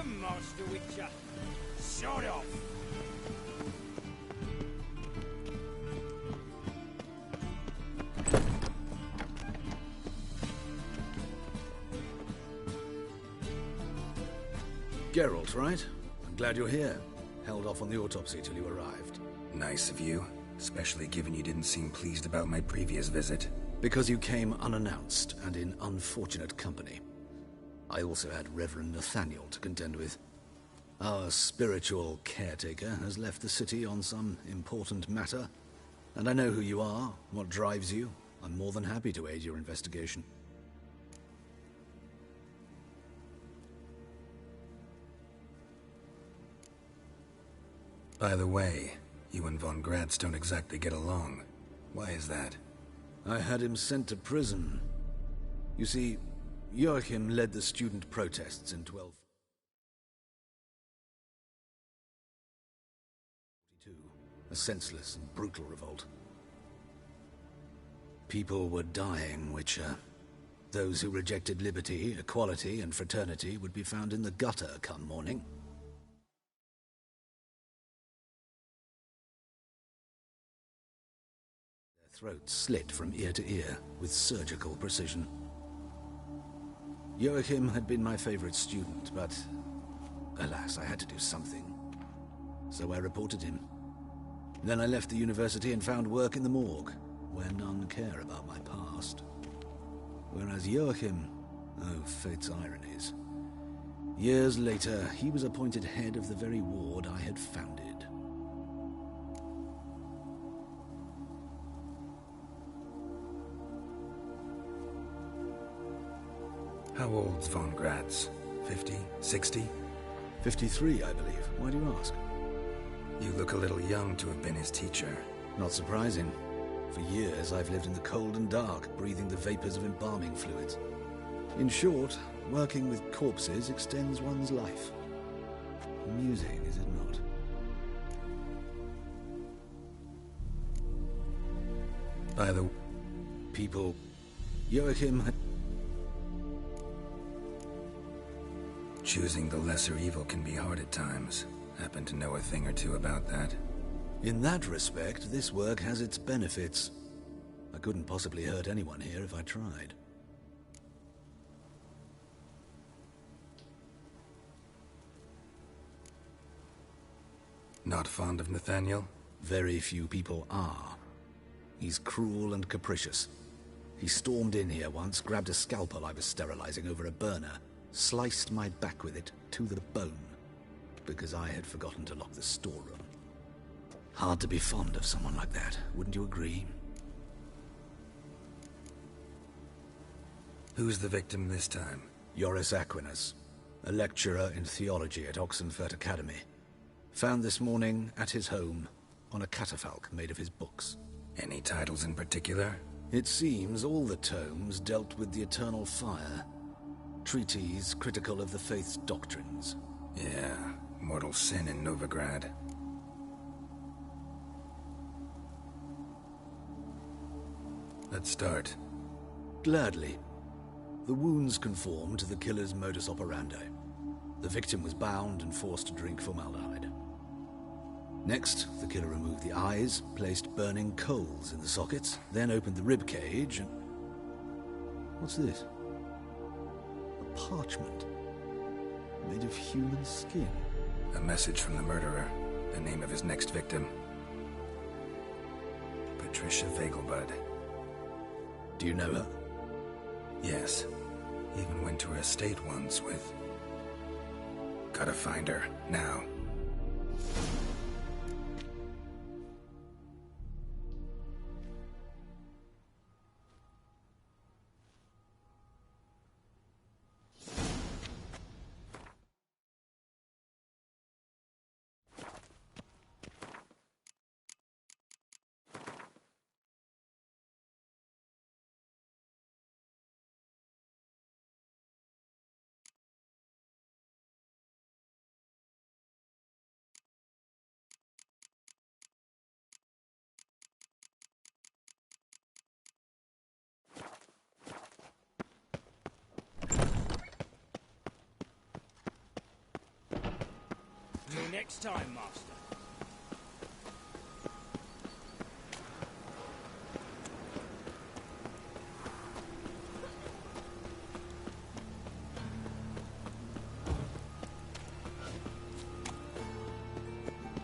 Master Witcher. Sod off. Geralt, right? I'm glad you're here. Held off on the autopsy till you arrived. Nice of you, especially given you didn't seem pleased about my previous visit. Because you came unannounced and in unfortunate company. I also had Reverend Nathaniel to contend with. Our spiritual caretaker has left the city on some important matter, and I know who you are, what drives you. I'm more than happy to aid your investigation. By the way, you and von Gratz don't exactly get along. Why is that? I had him sent to prison. You see, Joachim led the student protests in 1242. A senseless and brutal revolt. People were dying, Witcher. Those who rejected liberty, equality, and fraternity would be found in the gutter come morning. Throats slit from ear to ear with surgical precision. Joachim had been my favorite student, but alas, I had to do something. So I reported him. Then I left the university and found work in the morgue, where none care about my past. Whereas Joachim, oh, fate's ironies. Years later, he was appointed head of the very ward I had founded. How old's von Gratz? 50? 60? 53, I believe. Why do you ask? You look a little young to have been his teacher. Not surprising. For years, I've lived in the cold and dark, breathing the vapors of embalming fluids. In short, working with corpses extends one's life. Amusing, is it not? By the... People... Joachim had... Choosing the lesser evil can be hard at times. Happen to know a thing or two about that. In that respect, this work has its benefits. I couldn't possibly hurt anyone here if I tried. Not fond of Nathaniel? Very few people are. He's cruel and capricious. He stormed in here once, grabbed a scalpel I was sterilizing over a burner, sliced my back with it to the bone, because I had forgotten to lock the storeroom. Hard to be fond of someone like that, wouldn't you agree? Who's the victim this time? Joris Aquinas, a lecturer in theology at Oxenfurt Academy. Found this morning at his home on a catafalque made of his books. Any titles in particular? It seems all the tomes dealt with the eternal fire. Treatises critical of the faith's doctrines. Yeah, mortal sin in Novigrad. Let's start. Gladly. The wounds conform to the killer's modus operandi. The victim was bound and forced to drink formaldehyde. Next, the killer removed the eyes, placed burning coals in the sockets, then opened the rib cage and... What's this? A parchment made of human skin. A message from the murderer. The name of his next victim. Patricia Vegelbud. Do you know her? Yes. Even went to her estate once with... Gotta find her, now. Till next time, Master.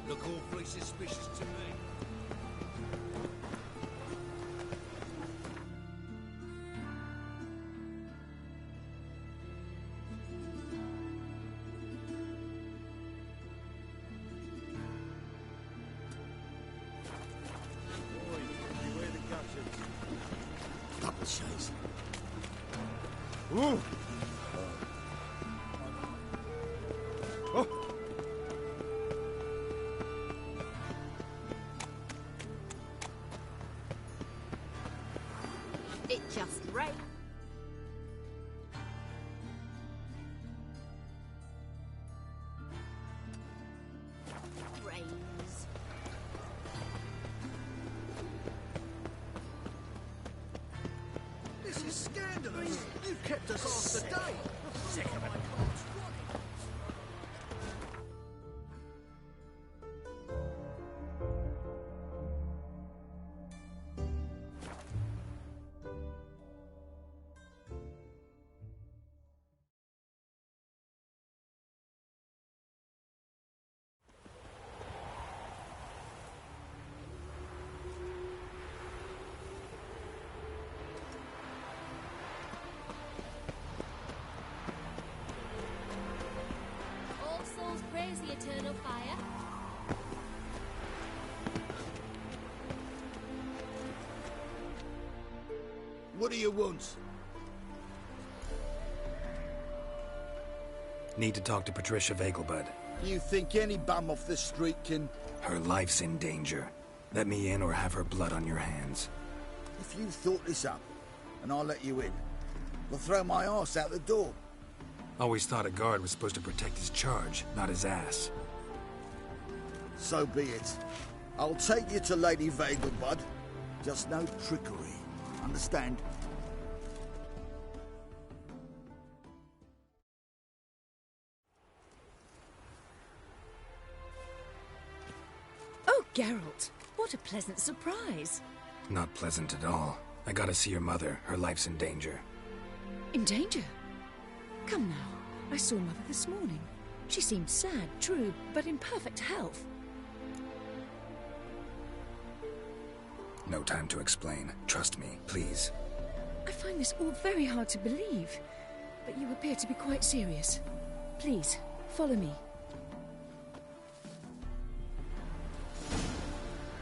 Look awfully suspicious to me. Double chase. Ooh! Oh! It just rained. Rains. This is scandalous. You've kept us half the day. Sick of it. All souls praise the eternal fire. What do you want? Need to talk to Patricia Vegelbud. You think any bum off the street can... Her life's in danger. Let me in or have her blood on your hands. If you thought this up, and I'll let you in, I'll throw my arse out the door. Always thought a guard was supposed to protect his charge, not his ass. So be it. I'll take you to Lady Vegelbud. Just no trickery. Understand? Oh, Geralt, what a pleasant surprise. Not pleasant at all. I gotta see your mother. Her life's in danger. In danger? Come now, I saw Mother this morning. She seemed sad, true, but in perfect health. No time to explain. Trust me, please. I find this all very hard to believe, but you appear to be quite serious. Please, follow me.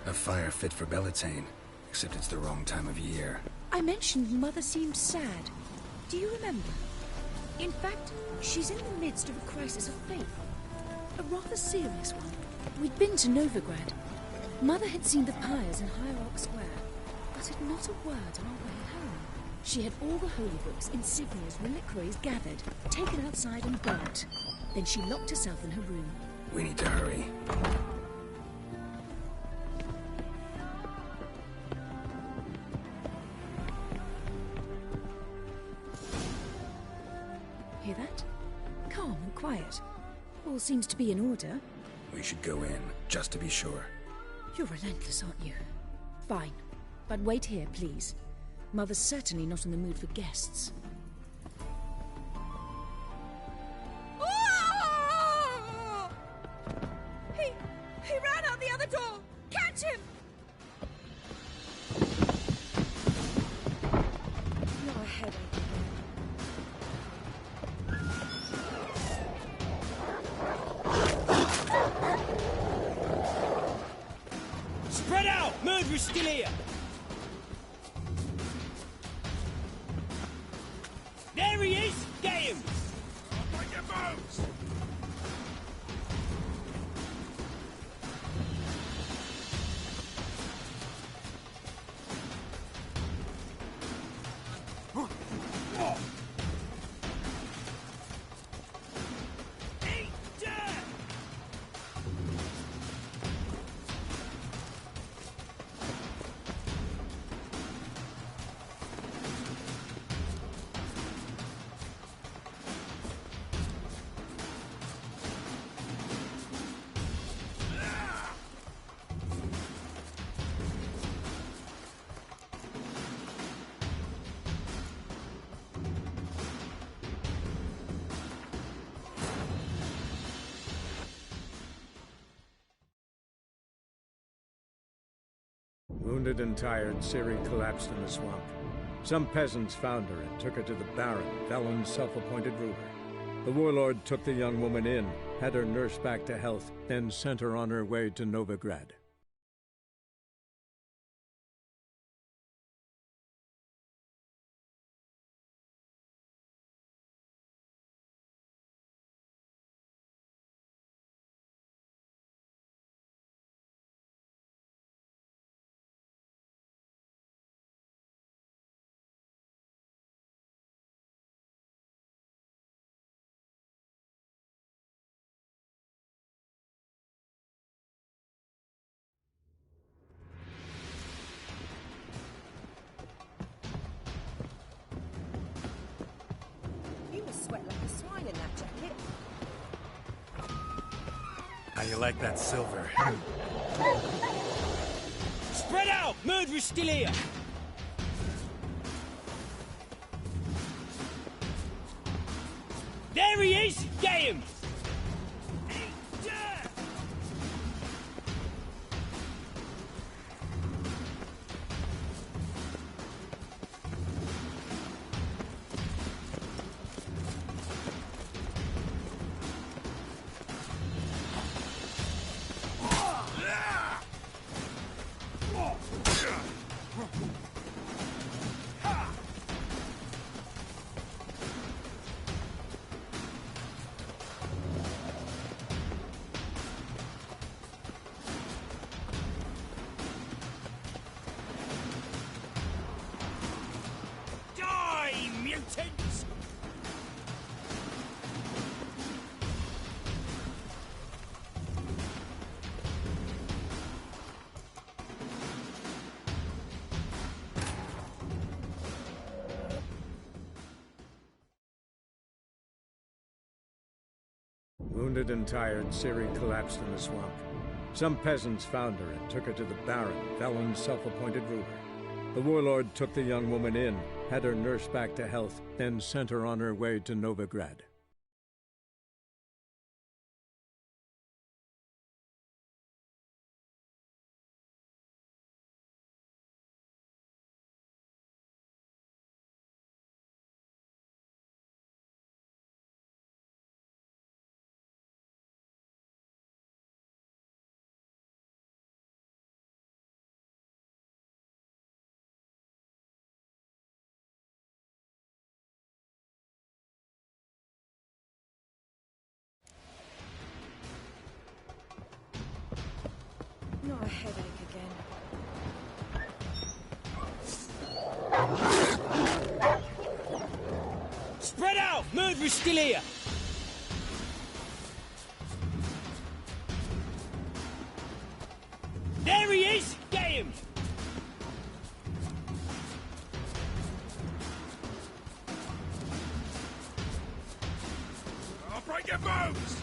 A fire fit for Bellatane, except it's the wrong time of year. I mentioned Mother seemed sad. Do you remember? In fact, she's in the midst of a crisis of faith. A rather serious one. We'd been to Novigrad. Mother had seen the pyres in Hierarch Square, but had not a word on our way home. She had all the holy books, insignias, reliquaries gathered, taken outside and burnt. Then she locked herself in her room. We need to hurry. Hear that? Calm and quiet. All seems to be in order. We should go in, just to be sure. You're relentless, aren't you? Fine. But wait here, please. Mother's certainly not in the mood for guests. He ran out the other door! Catch him! You're a headache. Spread out! Murderer's still here! There he is! Get him! On your boats! Eat dirt! Wounded and tired, Ciri collapsed in the swamp. Some peasants found her and took her to the Baron, Velen's self-appointed ruler. The warlord took the young woman in, had her nursed back to health, then sent her on her way to Novigrad. You must sweat like a swine in that jacket. How you like that silver? Spread out! Murderer's still here! There he is! Get him! Mutants! Wounded and tired, Ciri collapsed in the swamp. Some peasants found her and took her to the Baron, Velen's self-appointed ruler. The warlord took the young woman in, had her nursed back to health, then sent her on her way to Novigrad. Not a headache again. Spread out! Murderer's still here! There he is! Get him! I'll break your bones!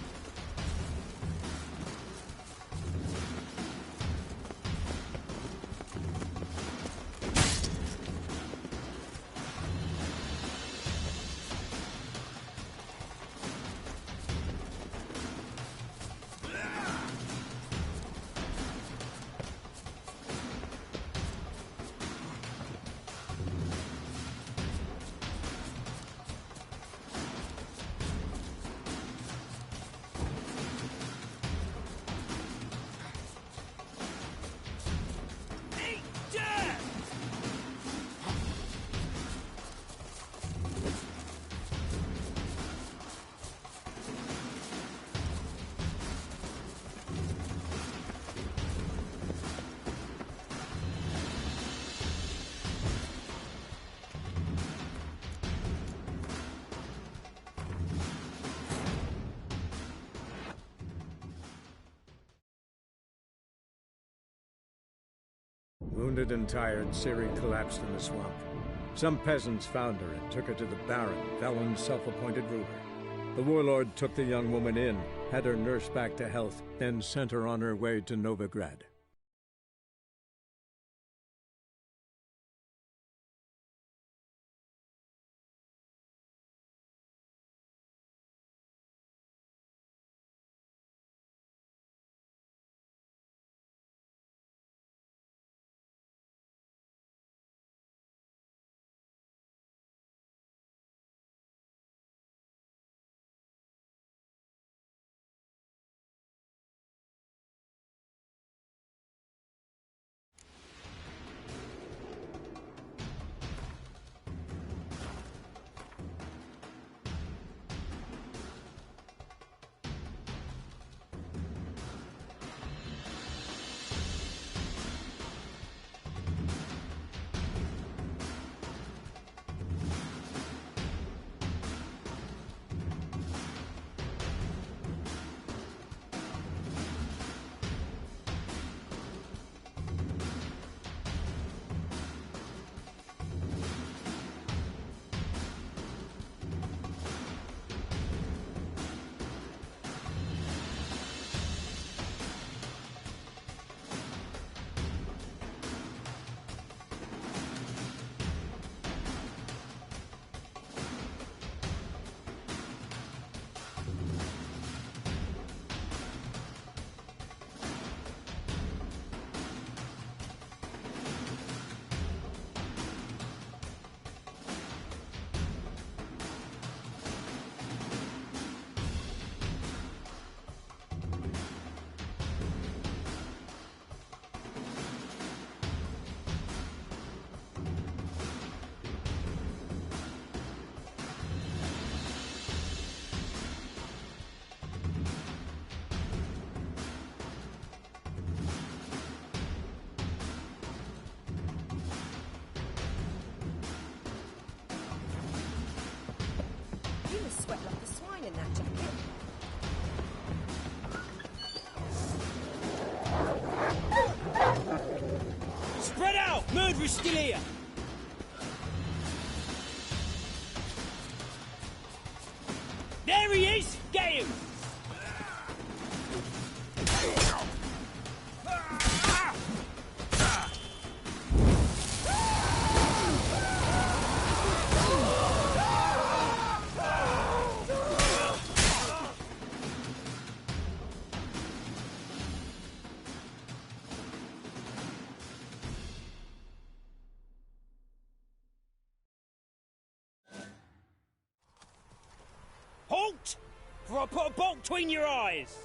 Wounded and tired, Ciri collapsed in the swamp. Some peasants found her and took her to the Baron, Velen's self-appointed ruler. The warlord took the young woman in, had her nursed back to health, then sent her on her way to Novigrad. sweat like a swine in that jacket. Spread out! Murderer's still here! There he is! Get him! Halt! For I put a bolt between your eyes!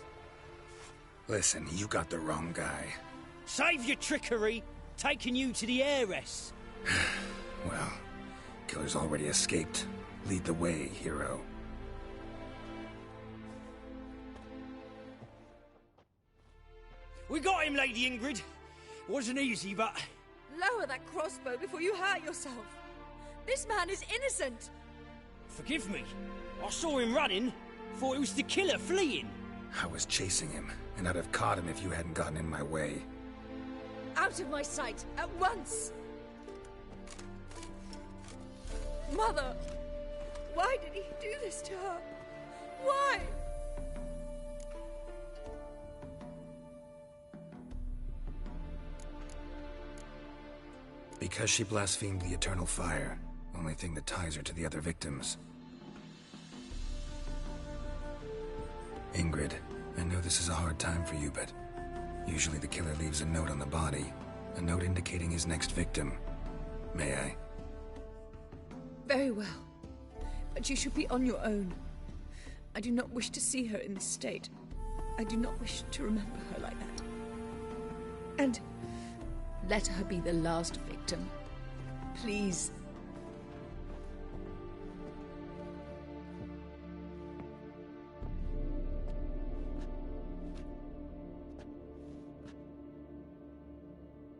Listen, you got the wrong guy. Save your trickery, taking you to the heiress. Well, killer's already escaped. Lead the way, hero. We got him, Lady Ingrid. Wasn't easy, but... Lower that crossbow before you hurt yourself. This man is innocent. Forgive me. I saw him running. Thought it was the killer fleeing. I was chasing him, and I'd have caught him if you hadn't gotten in my way. Out of my sight, at once! Mother! Why did he do this to her? Why? Because she blasphemed the eternal fire. Only thing that ties her to the other victims. Ingrid, I know this is a hard time for you, but usually the killer leaves a note on the body. A note indicating his next victim. May I? Very well. But you should be on your own. I do not wish to see her in this state. I do not wish to remember her like that. And let her be the last victim. Please.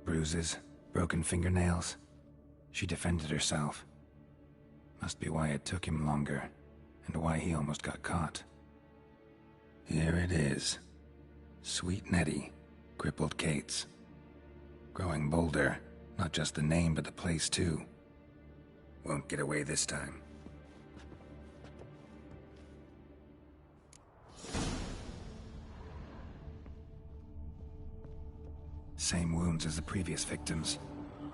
Bruises, broken fingernails. She defended herself. Must be why it took him longer, and why he almost got caught. Here it is. Sweet Nettie, crippled Kate's. Growing bolder, not just the name but the place too. Won't get away this time. Same wounds as the previous victims.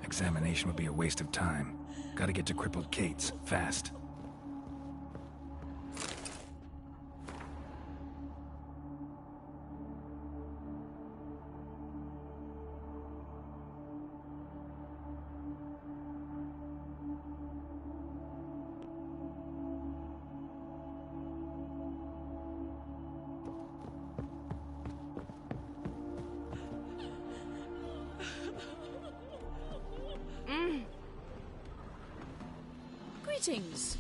Examination would be a waste of time. Gotta get to crippled Kate's, fast. Greetings.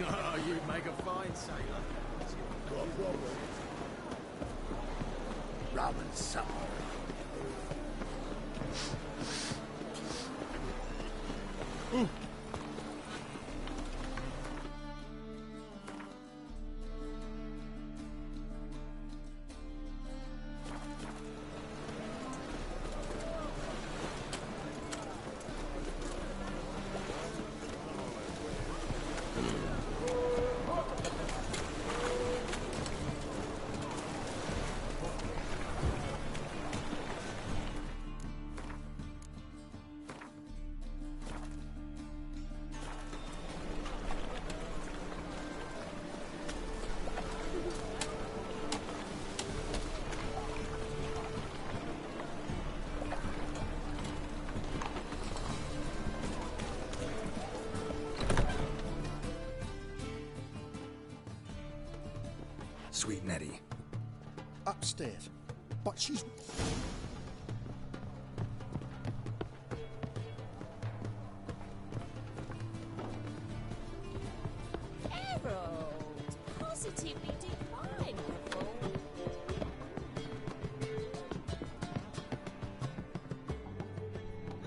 Oh, you'd make a fine sailor. rum and supper. Sweet Nettie. Upstairs. But she's... Harold! Positively decline,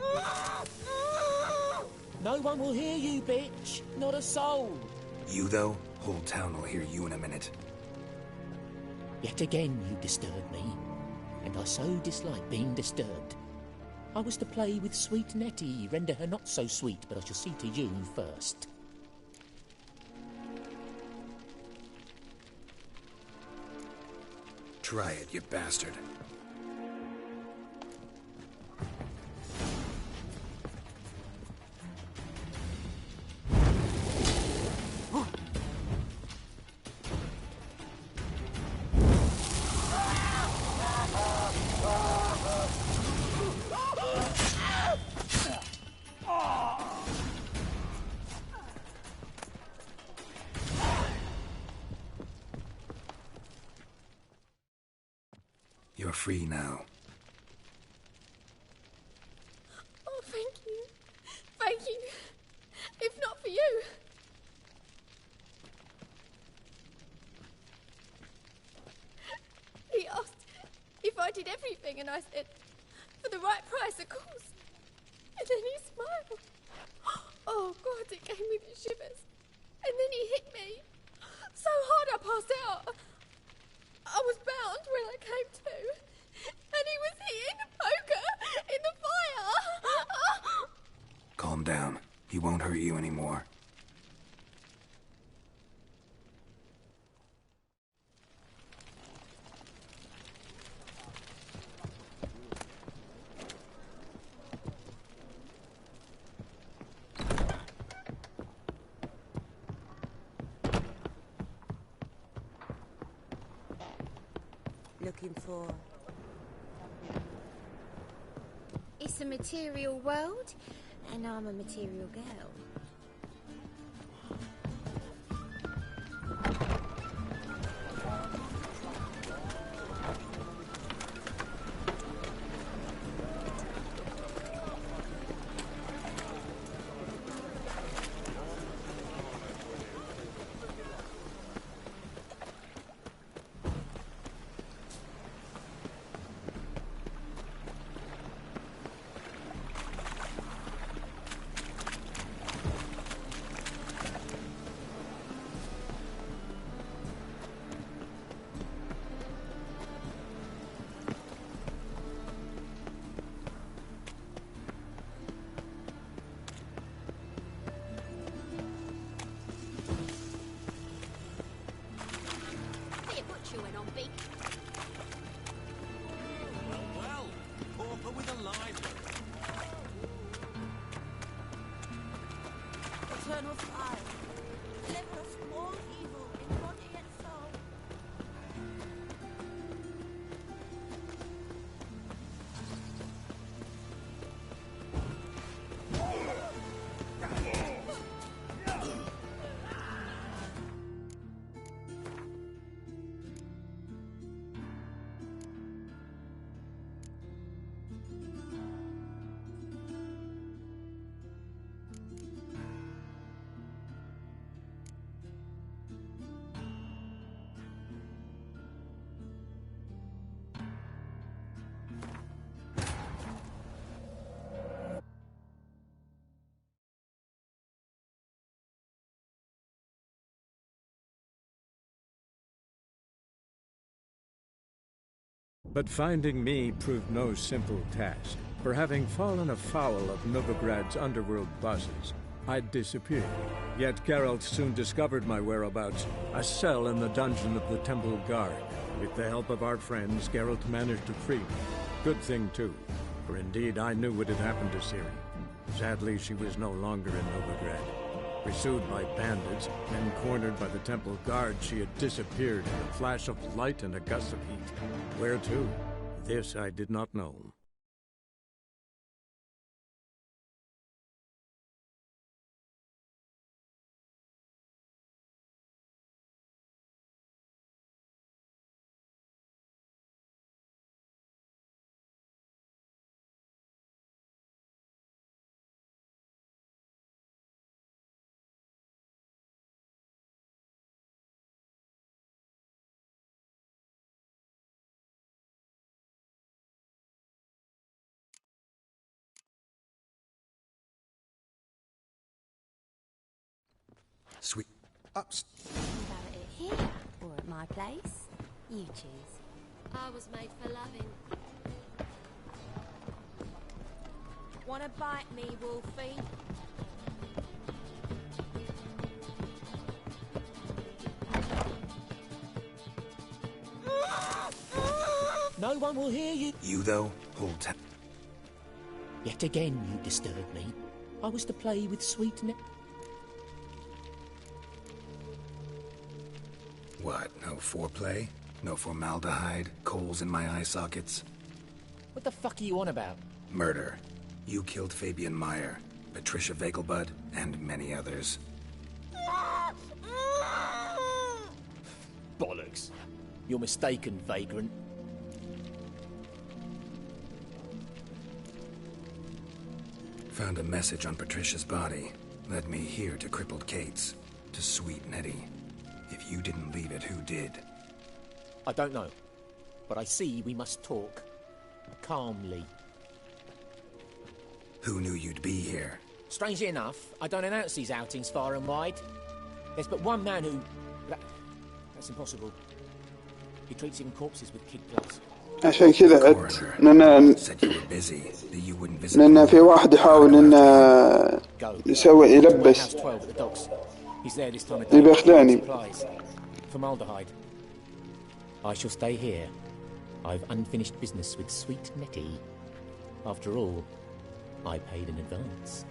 Harold. No one will hear you, bitch. Not a soul. You, though? Whole town will hear you in a minute. Yet again you disturb me, and I so dislike being disturbed. I was to play with sweet Nettie, render her not so sweet, but I shall see to you first. Try it, you bastard. You're free now. Oh, thank you. Thank you. If not for you. He asked if I did everything, and I said, for the right price, of course. And then he smiled. Oh, God, it gave me the shivers. And then he hit me. So hard I passed out. I was bound when I came to. And he was hitting the poker in the fire. Calm down. He won't hurt you anymore. Looking for... It's a material world, and I'm a material girl. Eternal fire, deliver us from all evil in body and soul. But finding me proved no simple task, for having fallen afoul of Novigrad's underworld bosses, I'd disappeared. Yet Geralt soon discovered my whereabouts, a cell in the dungeon of the Temple Guard. With the help of our friends, Geralt managed to free me. Good thing, too, for indeed I knew what had happened to Ciri. Sadly, she was no longer in Novigrad. Pursued by bandits, then cornered by the Temple Guard, she had disappeared in a flash of light and a gust of heat. Where to? This I did not know. Sweet. Ups. About it here or at my place? You choose. I was made for loving. Wanna bite me, Wolfie? No one will hear you. You, though, hold tight. Yet again you disturbed me. I was to play with sweet What, no foreplay? No formaldehyde? Coals in my eye sockets? What the fuck are you on about? Murder. You killed Fabian Meyer, Patricia Vegelbud, and many others. Bollocks. You're mistaken, vagrant. Found a message on Patricia's body. Led me here to crippled Kate's. To sweet Nettie. If you didn't leave it, who did? I don't know. But I see we must talk. Calmly. Who knew you'd be here? Strangely enough, I don't announce these outings far and wide. There's but one man who... That's impossible. He treats even corpses with kid gloves. عشان كذا عدت لأن في واحد يحاول إنه يلبس يبي يخدعني. Formaldehyde. I shall stay here. I've unfinished business with sweet Nettie. After all, I paid in advance.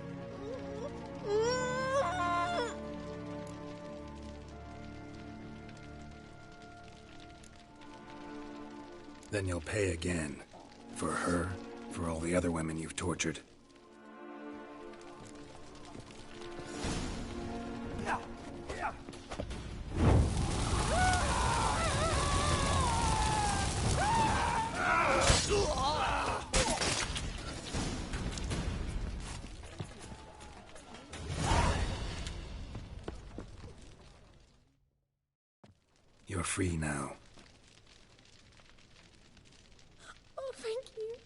Then you'll pay again. For her, for all the other women you've tortured. You're free now. Oh, thank you.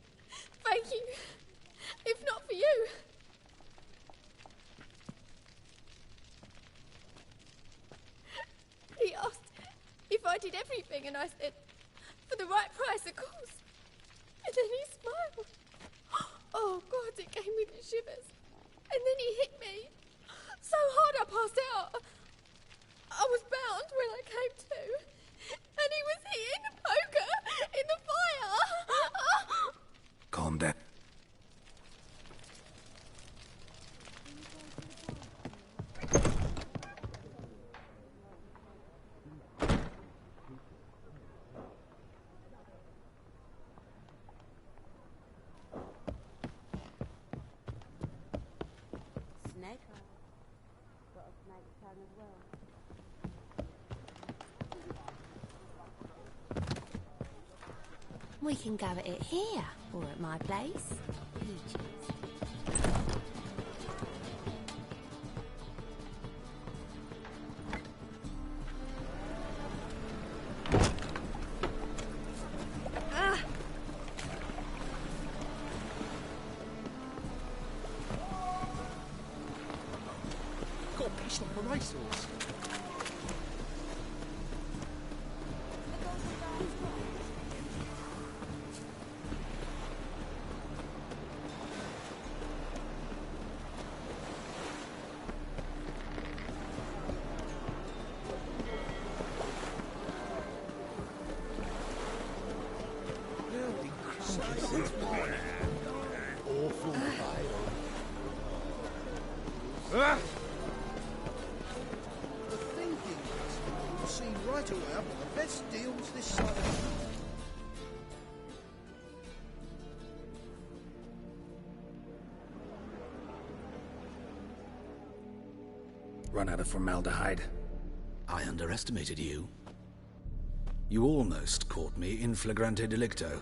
Thank you. If not for you. He asked if I did everything, and I said, for the right price, of course. And then he smiled. Oh, God, it gave me the shivers. And then he hit me so hard I passed out. I was bound when I came to. And he was hitting the poker in the fire. Calm down. Snake. Got a snake tongue as well. We can go at it here, or at my place. You choose. Got a piece like a racehorse. The thinking customer will see right away I've got the best deals this side of the world. Run out of formaldehyde. I underestimated you. You almost caught me in flagrante delicto.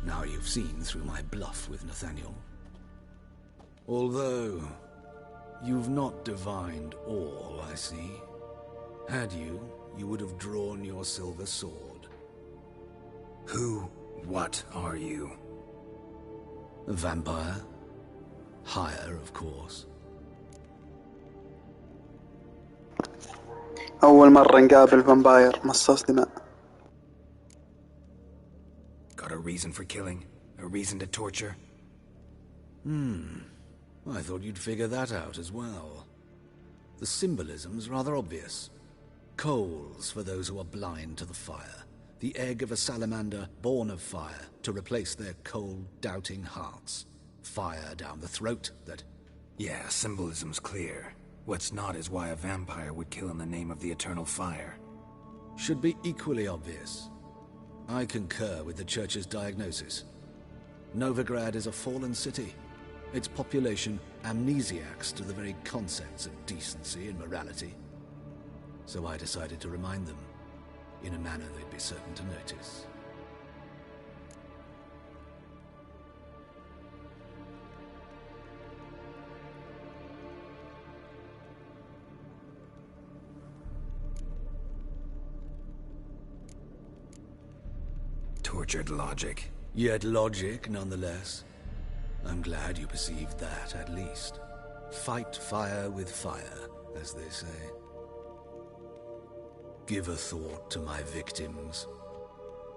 Now you've seen through my bluff with Nathaniel. Although, you've not divined all, I see. Had you, you would have drawn your silver sword. What are you? A vampire. Higher, of course. أول مرة نقابل فامباير مصاص دماء. Got a reason for killing? A reason to torture? I thought you'd figure that out as well. The symbolism's rather obvious. Coals for those who are blind to the fire. The egg of a salamander born of fire to replace their cold, doubting hearts. Fire down the throat that... Yeah, symbolism's clear. What's not is why a vampire would kill in the name of the eternal fire. Should be equally obvious. I concur with the Church's diagnosis. Novigrad is a fallen city. Its population amnesiacs to the very concepts of decency and morality. So I decided to remind them, in a manner they'd be certain to notice. Tortured logic. Yet logic, nonetheless. I'm glad you perceived that, at least. Fight fire with fire, as they say. Give a thought to my victims.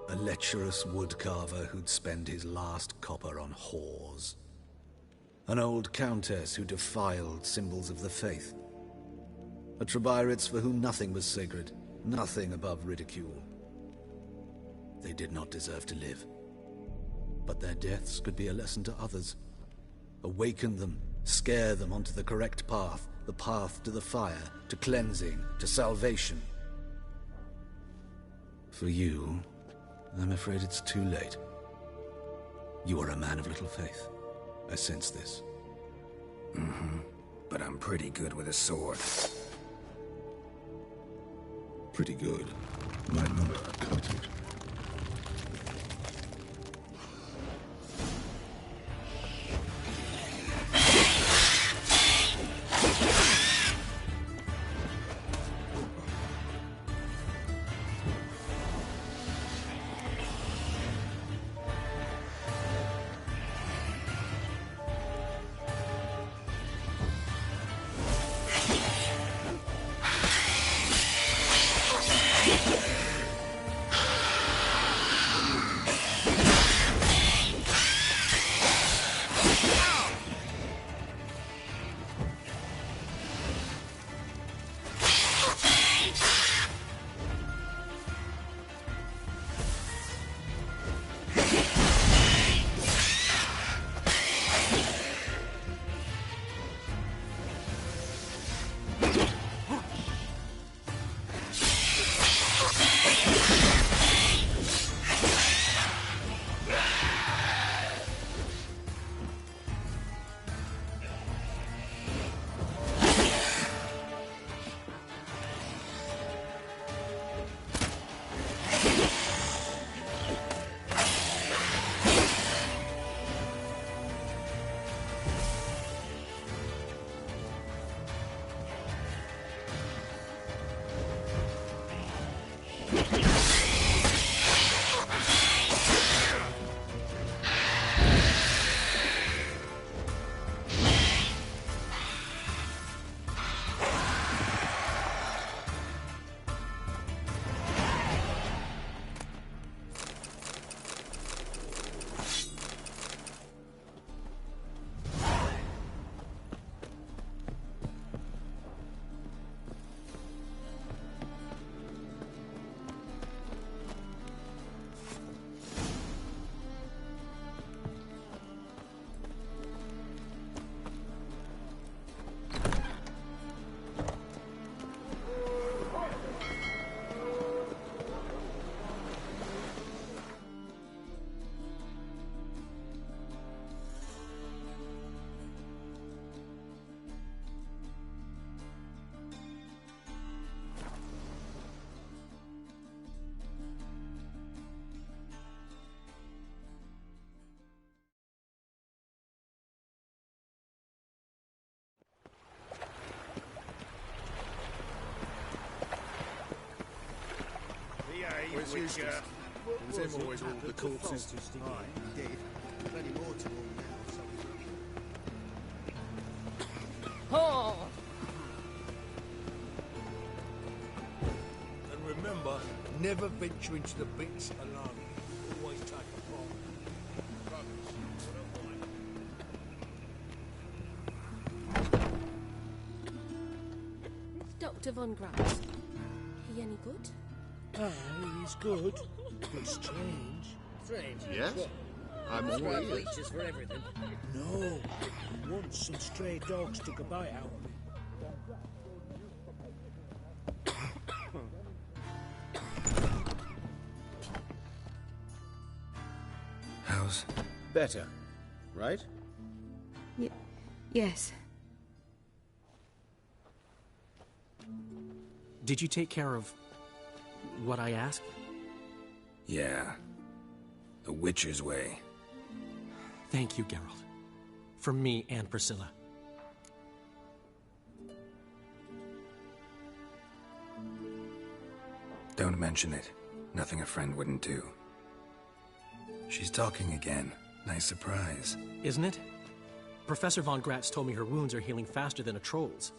A lecherous woodcarver who'd spend his last copper on whores. An old countess who defiled symbols of the faith. A Trebirates for whom nothing was sacred, nothing above ridicule. They did not deserve to live. But their deaths could be a lesson to others. Awaken them, scare them onto the correct path, the path to the fire, to cleansing, to salvation. For you, I'm afraid it's too late. You are a man of little faith. I sense this. But I'm pretty good with a sword. Pretty good. Might not cut it. It's useless. It was him always ruled the corpses. Aye, he did. Plenty more to rule now, so... Oh! And remember, never venture into the pits alone. Always take a bomb. Rubbish. Dr. Von Gratz. He any good? Aye, he's good, but strange. Strange? Yes? I'm all Well, ears. reaches for everything. No, once some stray dogs took a bite out of him. How's... Better, right? Yes. Did you take care of what I asked? Yeah. The Witcher's way. Thank you, Geralt. For me and Priscilla. Don't mention it. Nothing a friend wouldn't do. She's talking again. Nice surprise. Isn't it? Professor Von Gratz told me her wounds are healing faster than a troll's.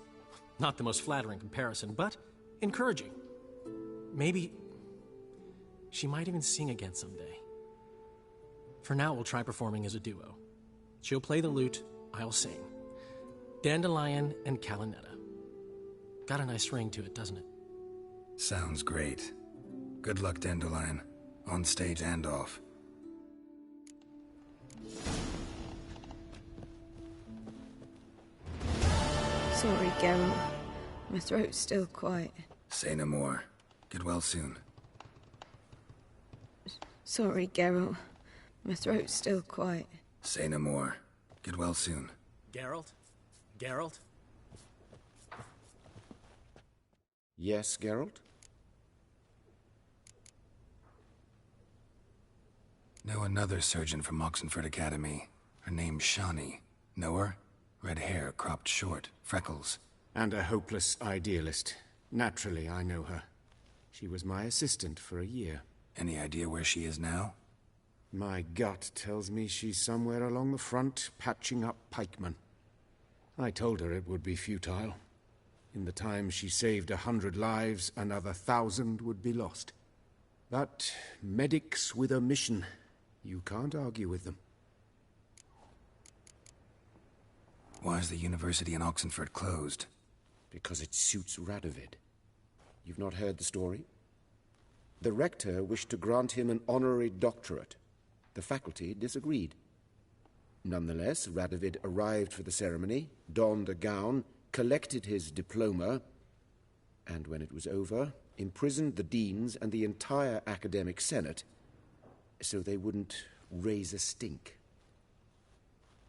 Not the most flattering comparison, but encouraging. Maybe she might even sing again someday. For now, we'll try performing as a duo. She'll play the lute, I'll sing. Dandelion and Calinetta. Got a nice ring to it, doesn't it? Sounds great. Good luck, Dandelion. On stage and off. Sorry, Geralt. My throat's still quiet. Say no more. Get well soon. Sorry, Geralt. My throat's still quiet. Say no more. Get well soon. Geralt? Geralt? Yes, Geralt? Know another surgeon from Oxenford Academy. Her name's Shawnee. Know her? Red hair, cropped short, freckles. And a hopeless idealist. Naturally, I know her. She was my assistant for a year. Any idea where she is now? My gut tells me she's somewhere along the front, patching up pikemen. I told her it would be futile. In the time she saved 100 lives, another 1,000 would be lost. But medics with a mission, you can't argue with them. Why is the university in Oxenford closed? Because it suits Radovid. You've not heard the story? The rector wished to grant him an honorary doctorate. The faculty disagreed. Nonetheless, Radovid arrived for the ceremony, donned a gown, collected his diploma, and when it was over, imprisoned the deans and the entire academic senate so they wouldn't raise a stink.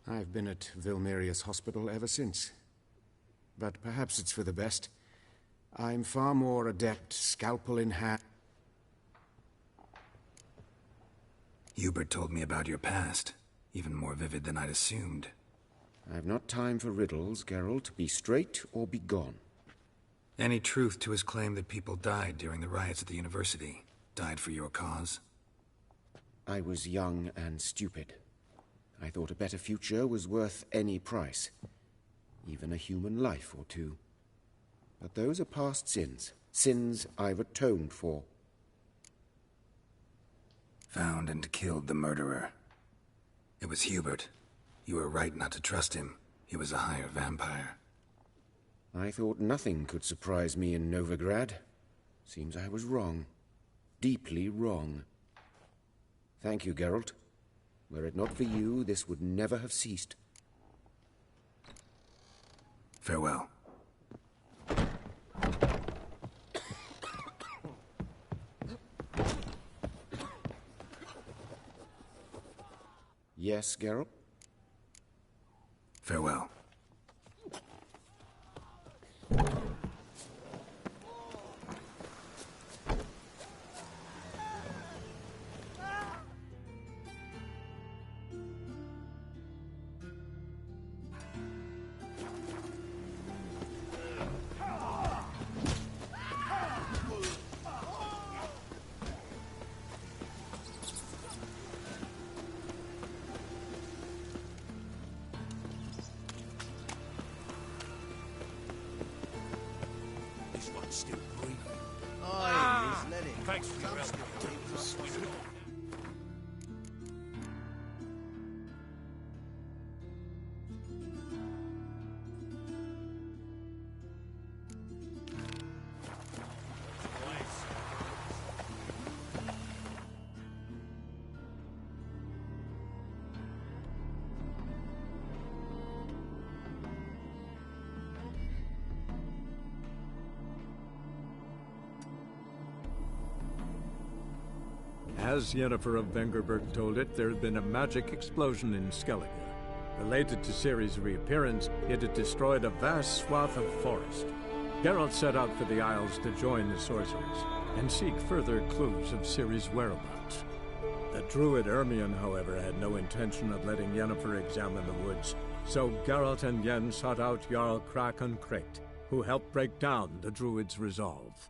I've been at Vilmerius Hospital ever since. But perhaps it's for the best. I'm far more adept, scalpel in hand. Hubert told me about your past. Even more vivid than I'd assumed. I've not time for riddles, Geralt. Be straight or be gone. Any truth to his claim that people died during the riots at the university? Died for your cause? I was young and stupid. I thought a better future was worth any price. Even a human life or two. But those are past sins. Sins I've atoned for. Found and killed the murderer. It was Hubert. You were right not to trust him. He was a higher vampire. I thought nothing could surprise me in Novigrad. Seems I was wrong. Deeply wrong. Thank you, Geralt. Were it not for you, this would never have ceased. Farewell. Yes, Geralt? Farewell. This one's still breathing. Oh, let it. Thanks for your help. As Yennefer of Vengerberg told it, there had been a magic explosion in Skellige. Related to Ciri's reappearance, it had destroyed a vast swath of forest. Geralt set out for the Isles to join the sorcerers and seek further clues of Ciri's whereabouts. The druid Ermion, however, had no intention of letting Yennefer examine the woods, so Geralt and Yen sought out Jarl Krakon Krekt, who helped break down the druid's resolve.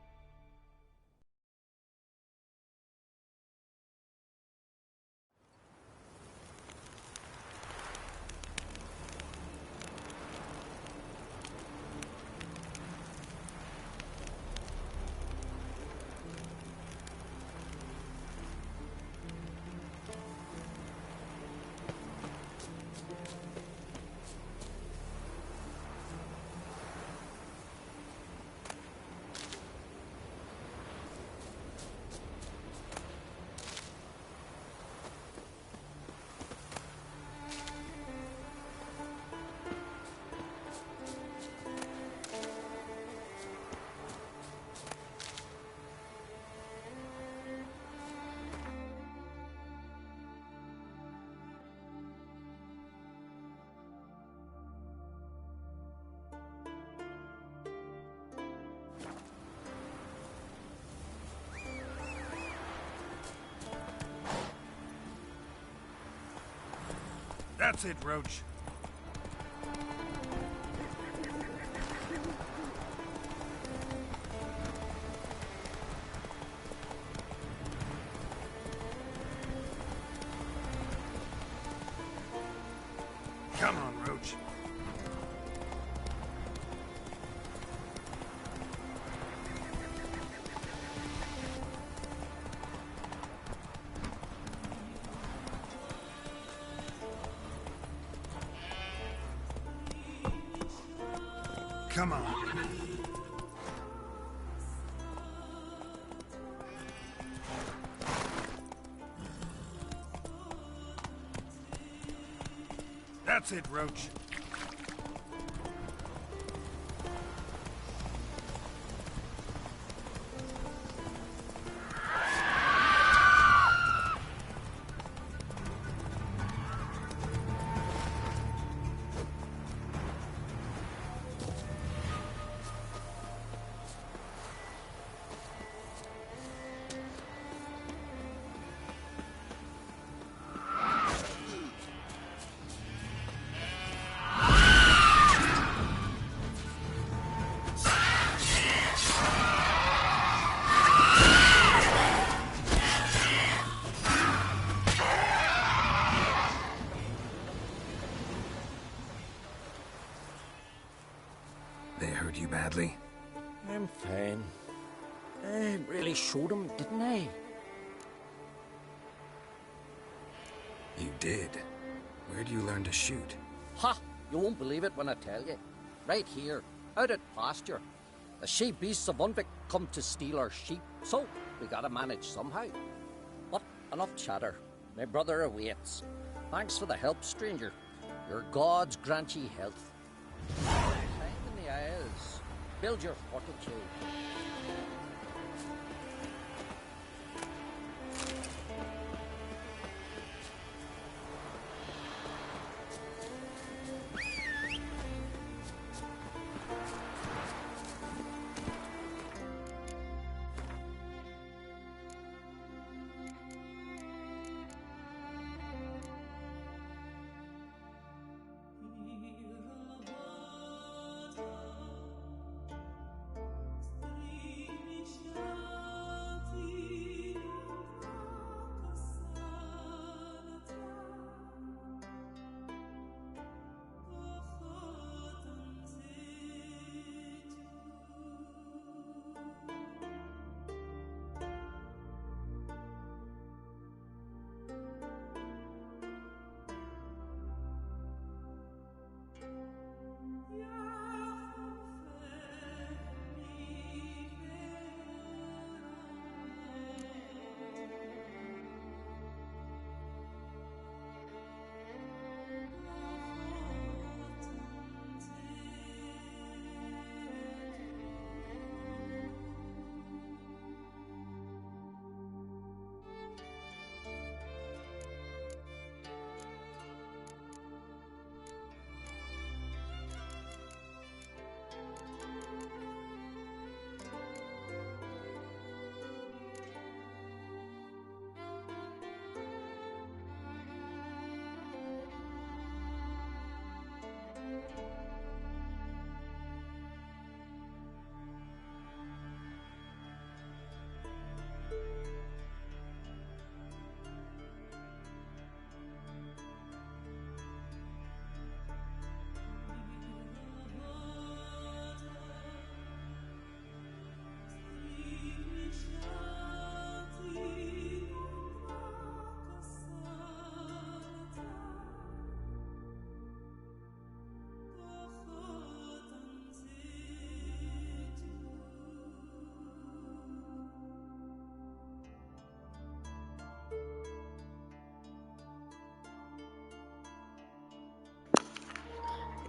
That's it, Roach. Come on, Roach. Come on. That's it, Roach. They hurt you badly? I'm fine. I really showed him, didn't I? You did. Where do you learn to shoot? Ha! You won't believe it when I tell you. Right here, out at pasture. The she-beasts of Unvik come to steal our sheep, so we gotta manage somehow. But enough chatter. My brother awaits. Thanks for the help, stranger. Your gods grant ye health. Climb in the Isles. Build your fortitude.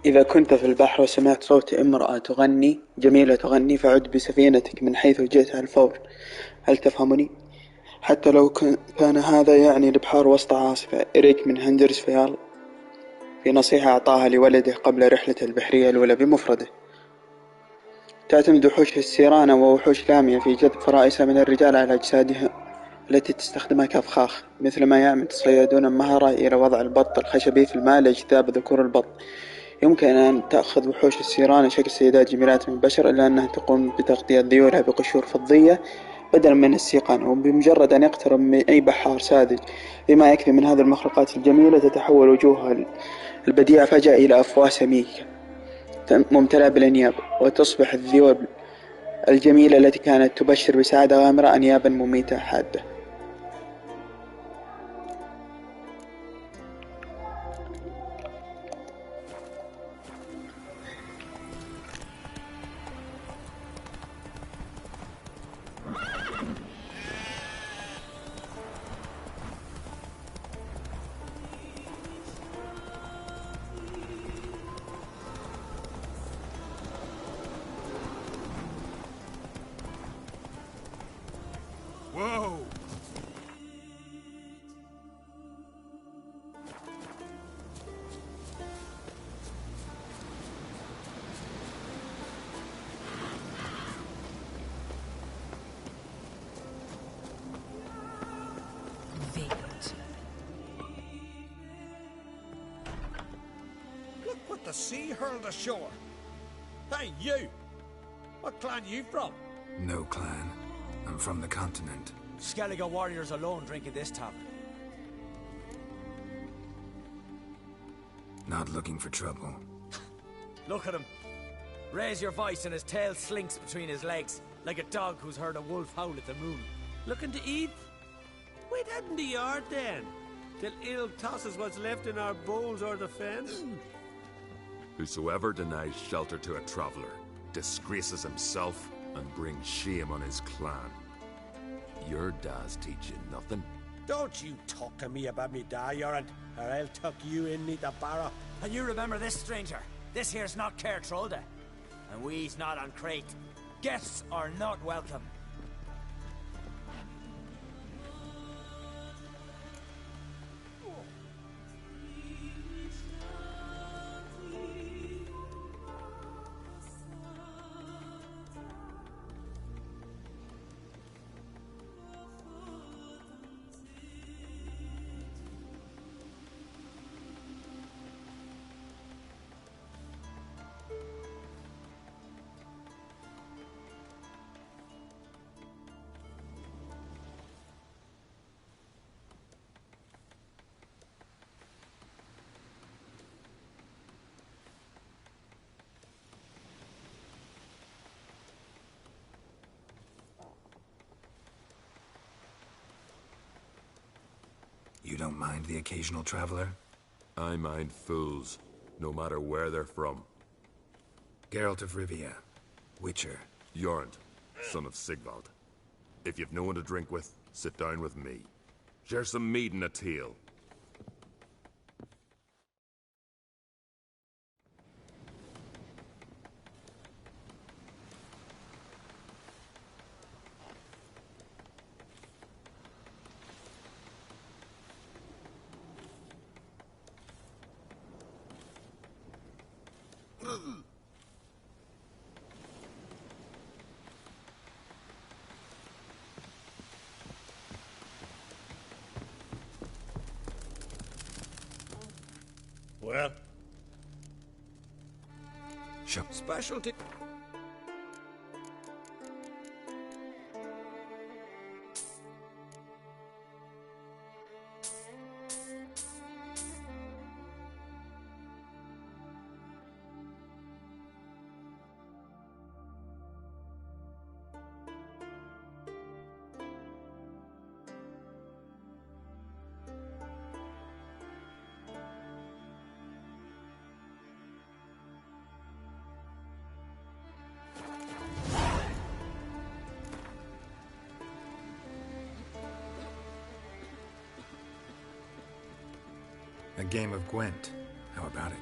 إذا كنت في البحر وسمعت صوت امرأة تغني جميلة تغني فعد بسفينتك من حيث جئت على الفور. هل تفهمني؟ حتى لو كان هذا يعني البحار وسط عاصفة. إريك من هندرسفيال في نصيحة أعطاها لولده قبل رحلته البحرية الأولى بمفرده. تعتمد وحوش السيرانة ووحوش لامية في جذب فرائسها من الرجال على أجسادها التي تستخدمها كأفخاخ، مثلما يعمد الصيادون مهرة إلى وضع البط الخشبي في الماء لاجتذاب ذكور البط. يمكن أن تأخذ وحوش السيرانة شكل سيدات جميلات من البشر، إلا أنها تقوم بتغطية ذيولها بقشور فضية بدلا من السيقان، وبمجرد أن يقترب من أي بحار ساذج بما يكفي من هذه المخلوقات الجميلة تتحول وجوهها البديعة فجأة إلى أفواه سميكة ممتلئة بالأنياب، وتصبح الذيول الجميلة التي كانت تبشر بسعادة غامرة أنيابا مميتة حادة. Whoa! Look what the sea hurled ashore. Hey, you! What clan you from? No clan. I'm from the continent. Skellige warriors alone drink at this tavern. Not looking for trouble. Look at him. Raise your voice and his tail slinks between his legs, like a dog who's heard a wolf howl at the moon. Looking to eat? Wait out in the yard then, till ill tosses what's left in our bowls or the fence. Whosoever denies shelter to a traveller disgraces himself and brings shame on his clan. Your da's teach you nothing. Don't you talk to me about me da, Yorant, or I'll tuck you in neath the barrow. And you remember this, stranger. This here's not Caer Trolde, and we's not on Crete. Guests are not welcome. You don't mind the occasional traveler? I mind fools, no matter where they're from. Geralt of Rivia, Witcher. Jorund, son of Sigvald. If you've no one to drink with, sit down with me. Share some mead and a teal. Well? Sure. Specialty. A game of Gwent. How about it?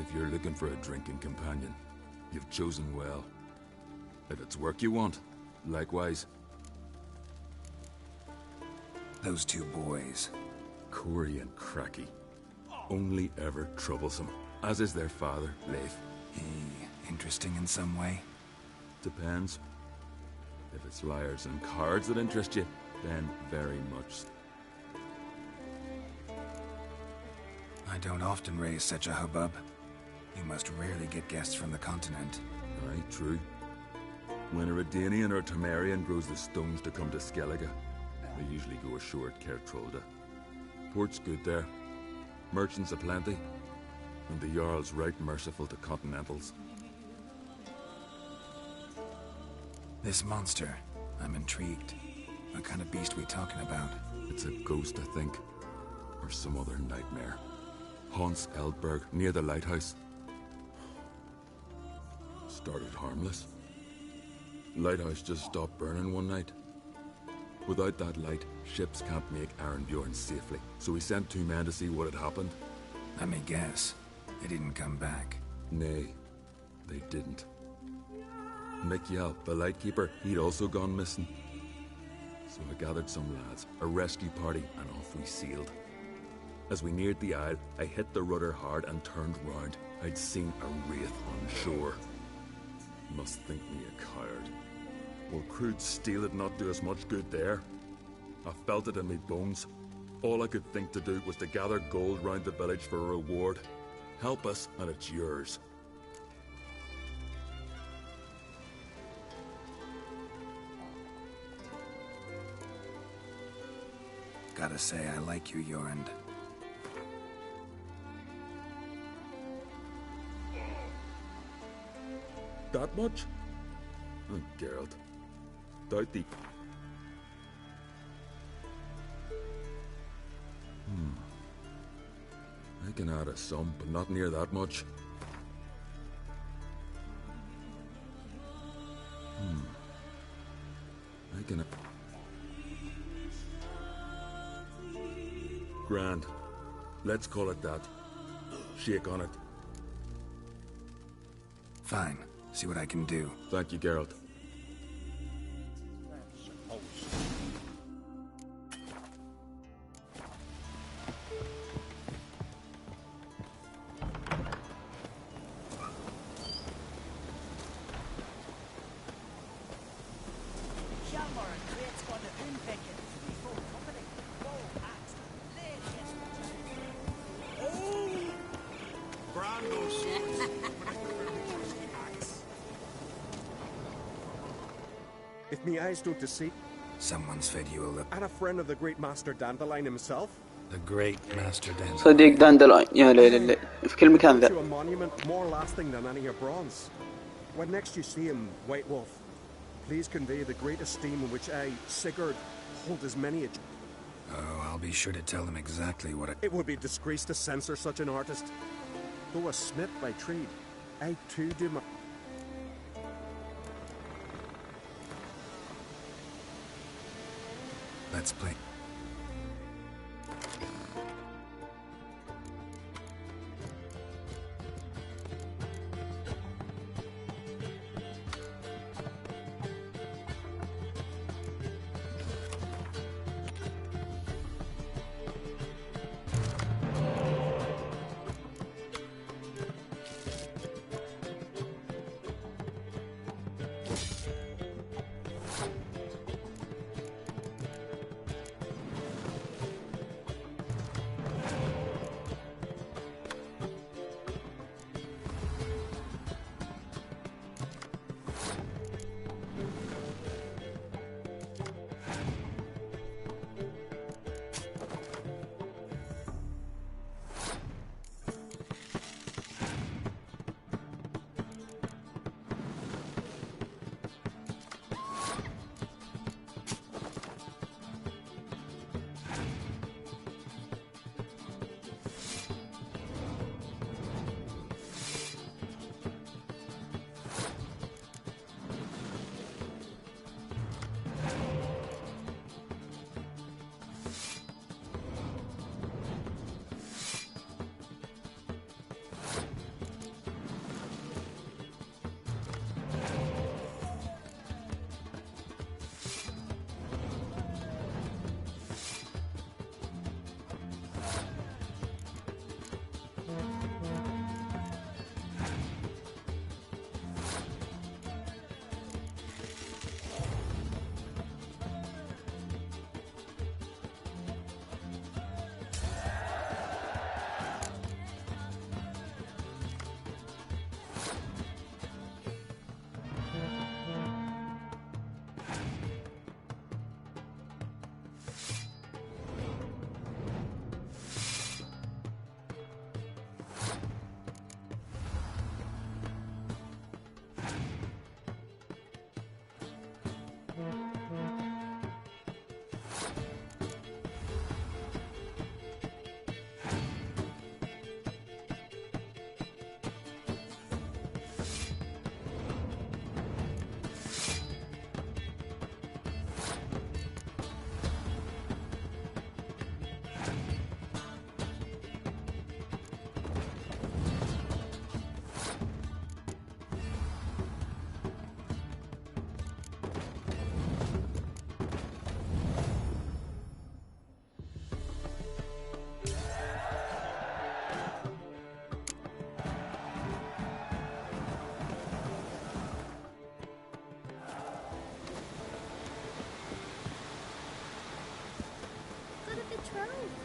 If you're looking for a drinking companion, you've chosen well. If it's work you want, likewise. Those two boys. Corey and Cracky. Only ever troublesome, as is their father, Leif. He interesting in some way? Depends. If it's liars and cards that interest you, then very much. I don't often raise such a hubbub. You must rarely get guests from the continent. Aye, true. When a Redanian or Temerian grows the stones to come to Skellige, they usually go ashore at Kertrolda. Port's good there. Merchants aplenty. And the Jarl's right merciful to continentals. This monster, I'm intrigued. What kind of beast we talking about? It's a ghost, I think. Or some other nightmare. Haunts Eldberg, near the lighthouse. Started harmless. Lighthouse just stopped burning one night. Without that light, ships can't make Arenbjorn safely. So we sent 2 men to see what had happened. Let me guess. They didn't come back. Nay, they didn't. Mick Yelp, the lightkeeper, he'd also gone missing. So I gathered some lads, a rescue party, and off we sailed. As we neared the isle, I hit the rudder hard and turned round. I'd seen a wraith on shore. Must think me a coward. Will crude steel had not do us much good there? I felt it in me bones. All I could think to do was to gather gold round the village for a reward. Help us, and it's yours. Gotta say, I like you, Jorund. That much? Oh, Geralt. Doubt thee. I can add a sum, but not near that much. I can... Grand. Let's call it that. Shake on it. Fine. See what I can do. Thank you, Geralt. If me eyes don't deceive, Someone's fed you a look. and a friend of the great master Dandlain himself. The great master Dandlain. صديق داندلاين يا ليل في كل مكان ذا. To a monument more lasting than any of bronze. When next you see him, White Wolf, please convey the great esteem in which I, Sigurd, hold as many a... Oh, I'll be sure to tell them exactly what I... It would be a disgrace to censor such an artist. Though a smith by trade, I too do my... Let's play. proud.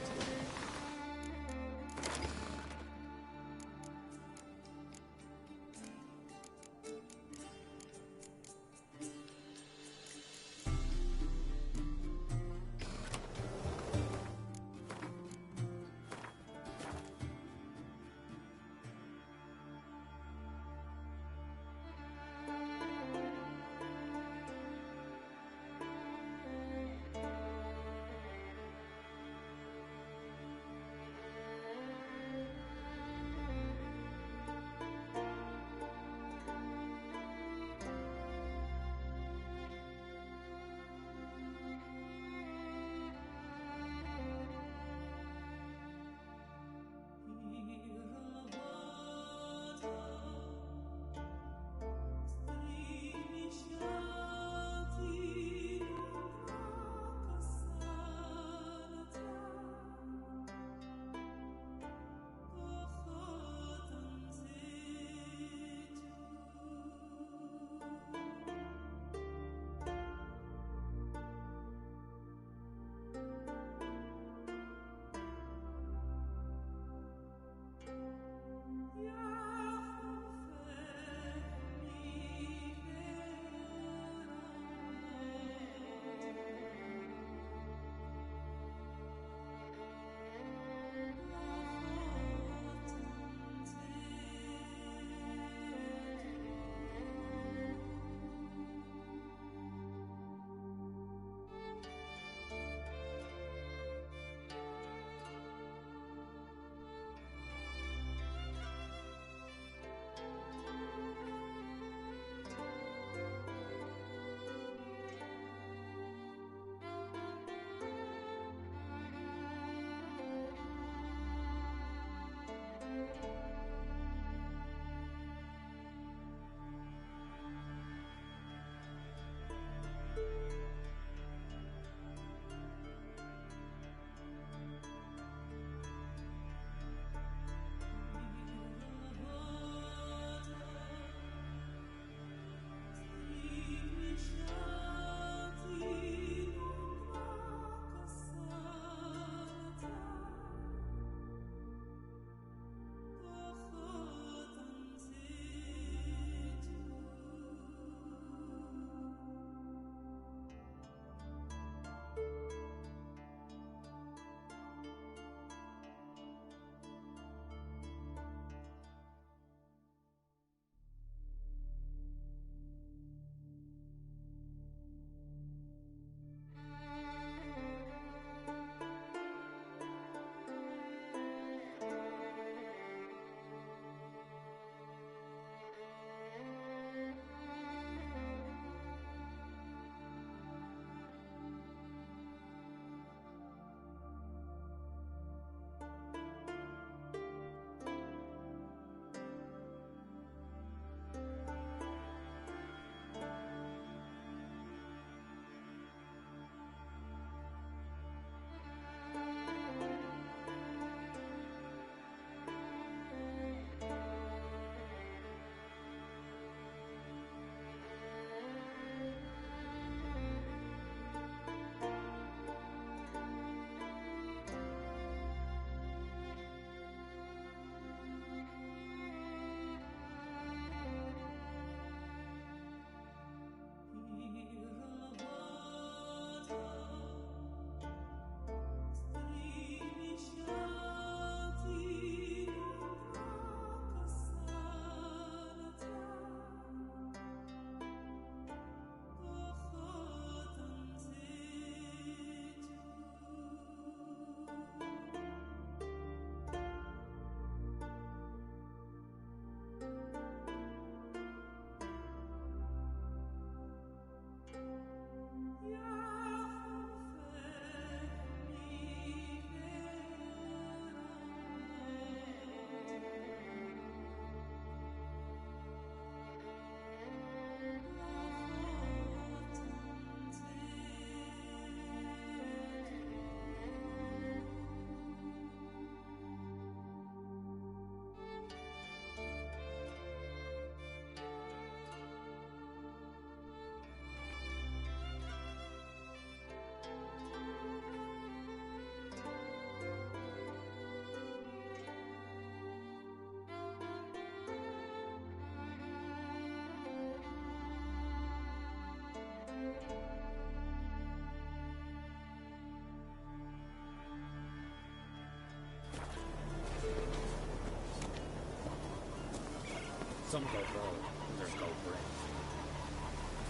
Some go gold, others go bread.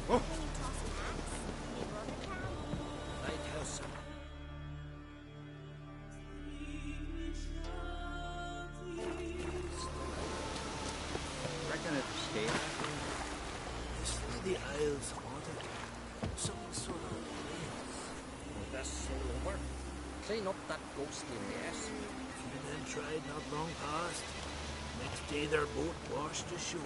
Oh. Lighthouse. Reckon it'll stay that way. This way the Isle's haunted. Some sort of place. Best sail over. Clean up that ghostly mess. Few men tried not long past. Next day their boat washed ashore.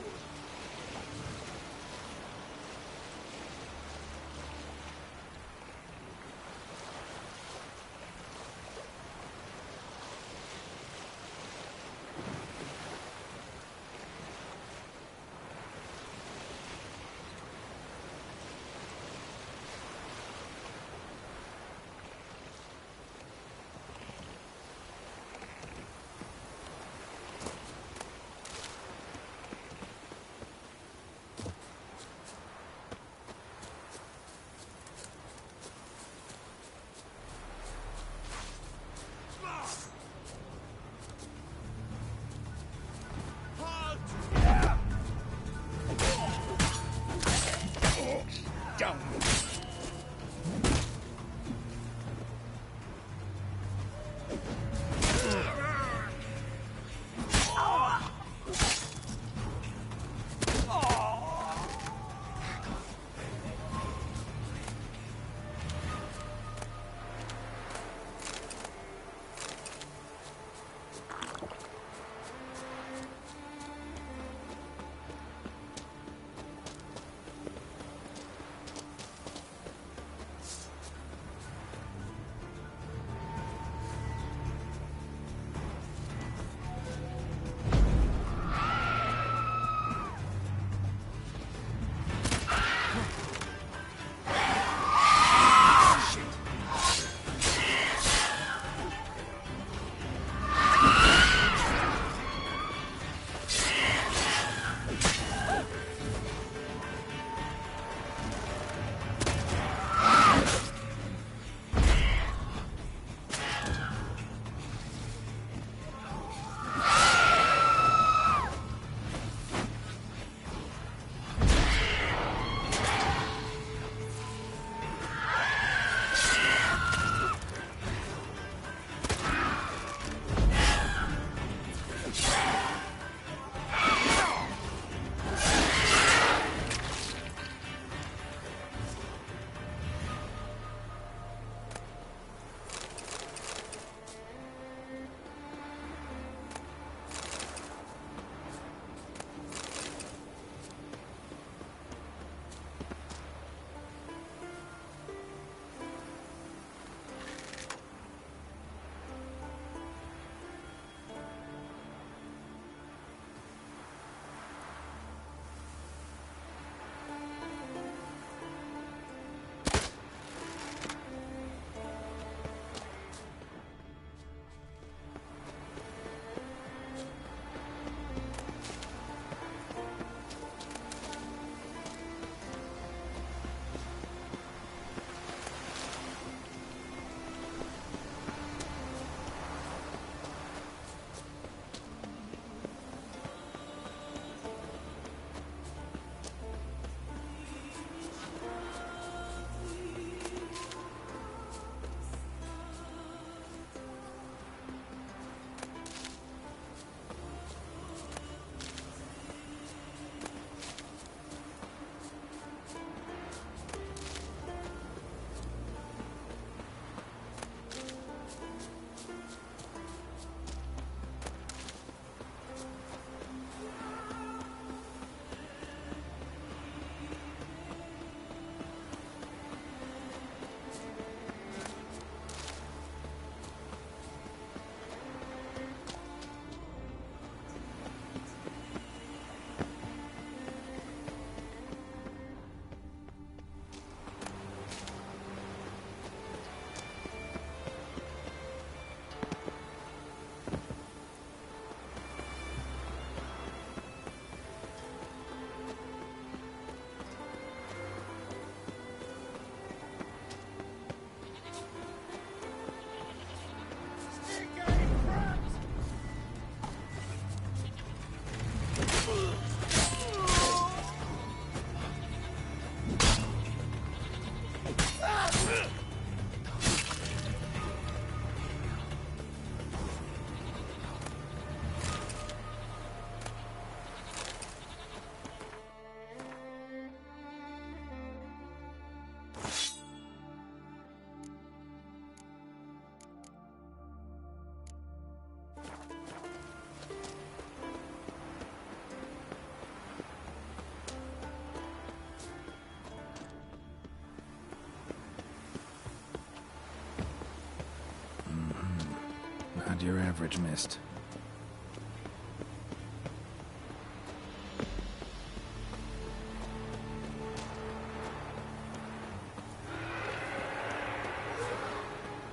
Not your average mist.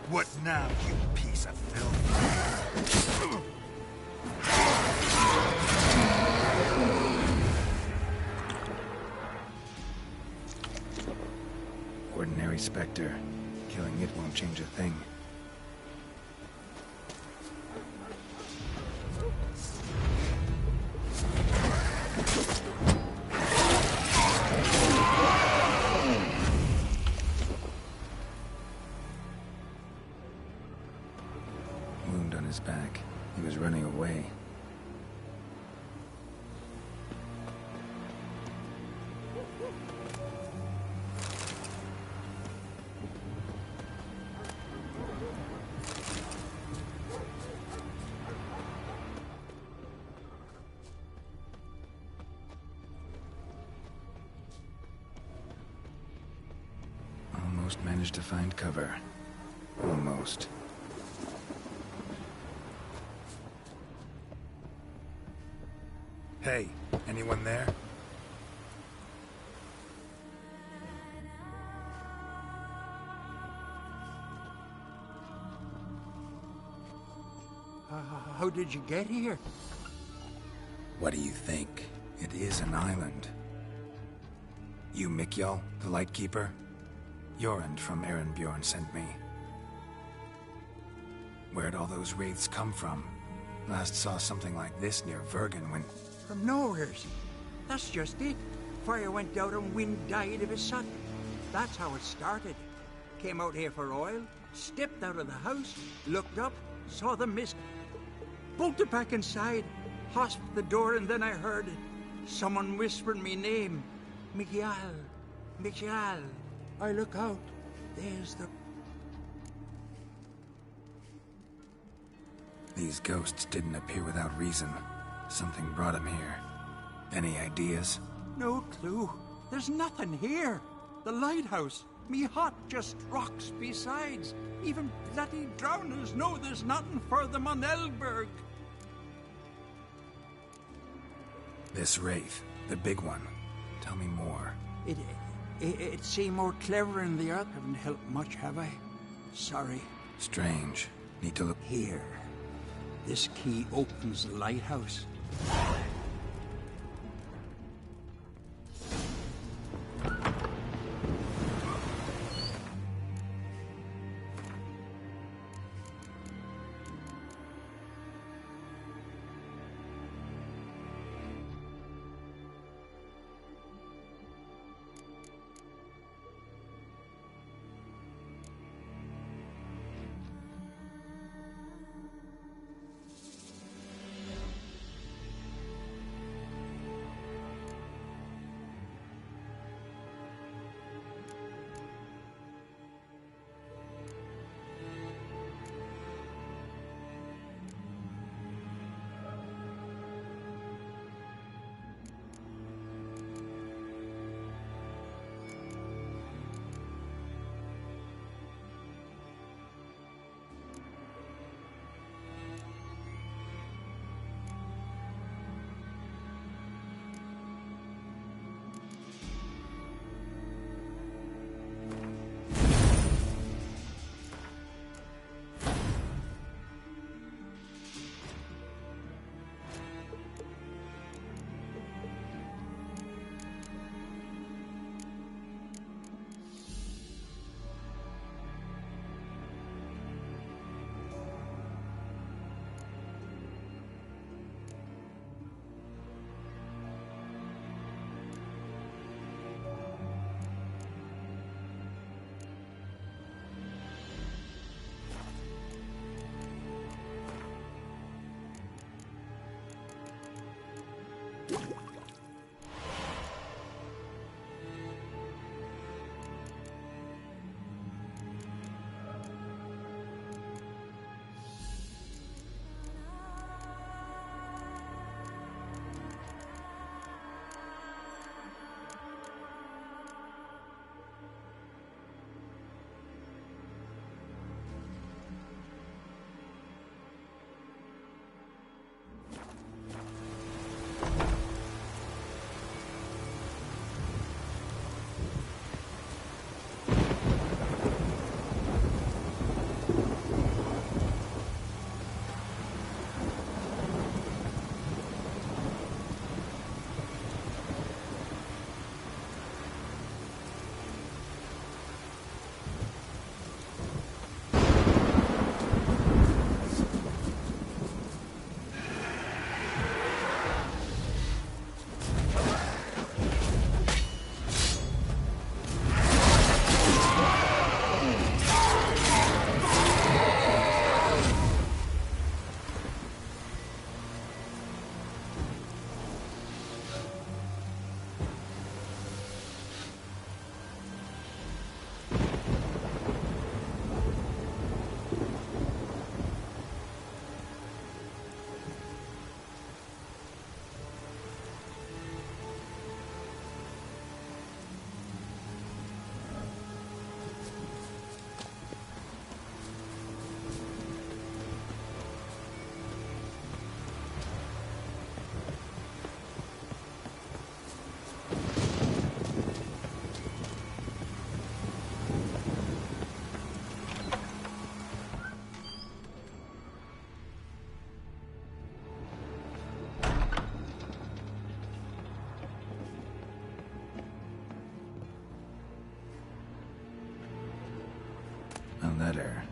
What now, you piece of filth? Ordinary specter. Killing it won't change a thing. Wound on his back. He was running away. Almost managed to find cover. Almost. Hey, anyone there? How did you get here? What do you think? It is an island. You Mikjal, the Lightkeeper? Jorund from Erenbjorn sent me. Where'd all those wraiths come from? Last saw something like this near Vergen when... From nowheres. That's just it. Fire went out and wind died of his suck. That's how it started. Came out here for oil, stepped out of the house, looked up, saw the mist. Bolted back inside, hosped the door, and then I heard it. Someone whispering me name. Mikjal. Mikjal. I look out. There's the... These ghosts didn't appear without reason. Something brought them here. Any ideas? No clue. There's nothing here. The lighthouse. Me hut just rocks besides. Even bloody drowners know there's nothing for them on Elberg. This wraith, the big one. Tell me more. It seemed more clever in the earth. Haven't helped much, have I? Sorry. Strange. Need to look... Here. This key opens the lighthouse. letter.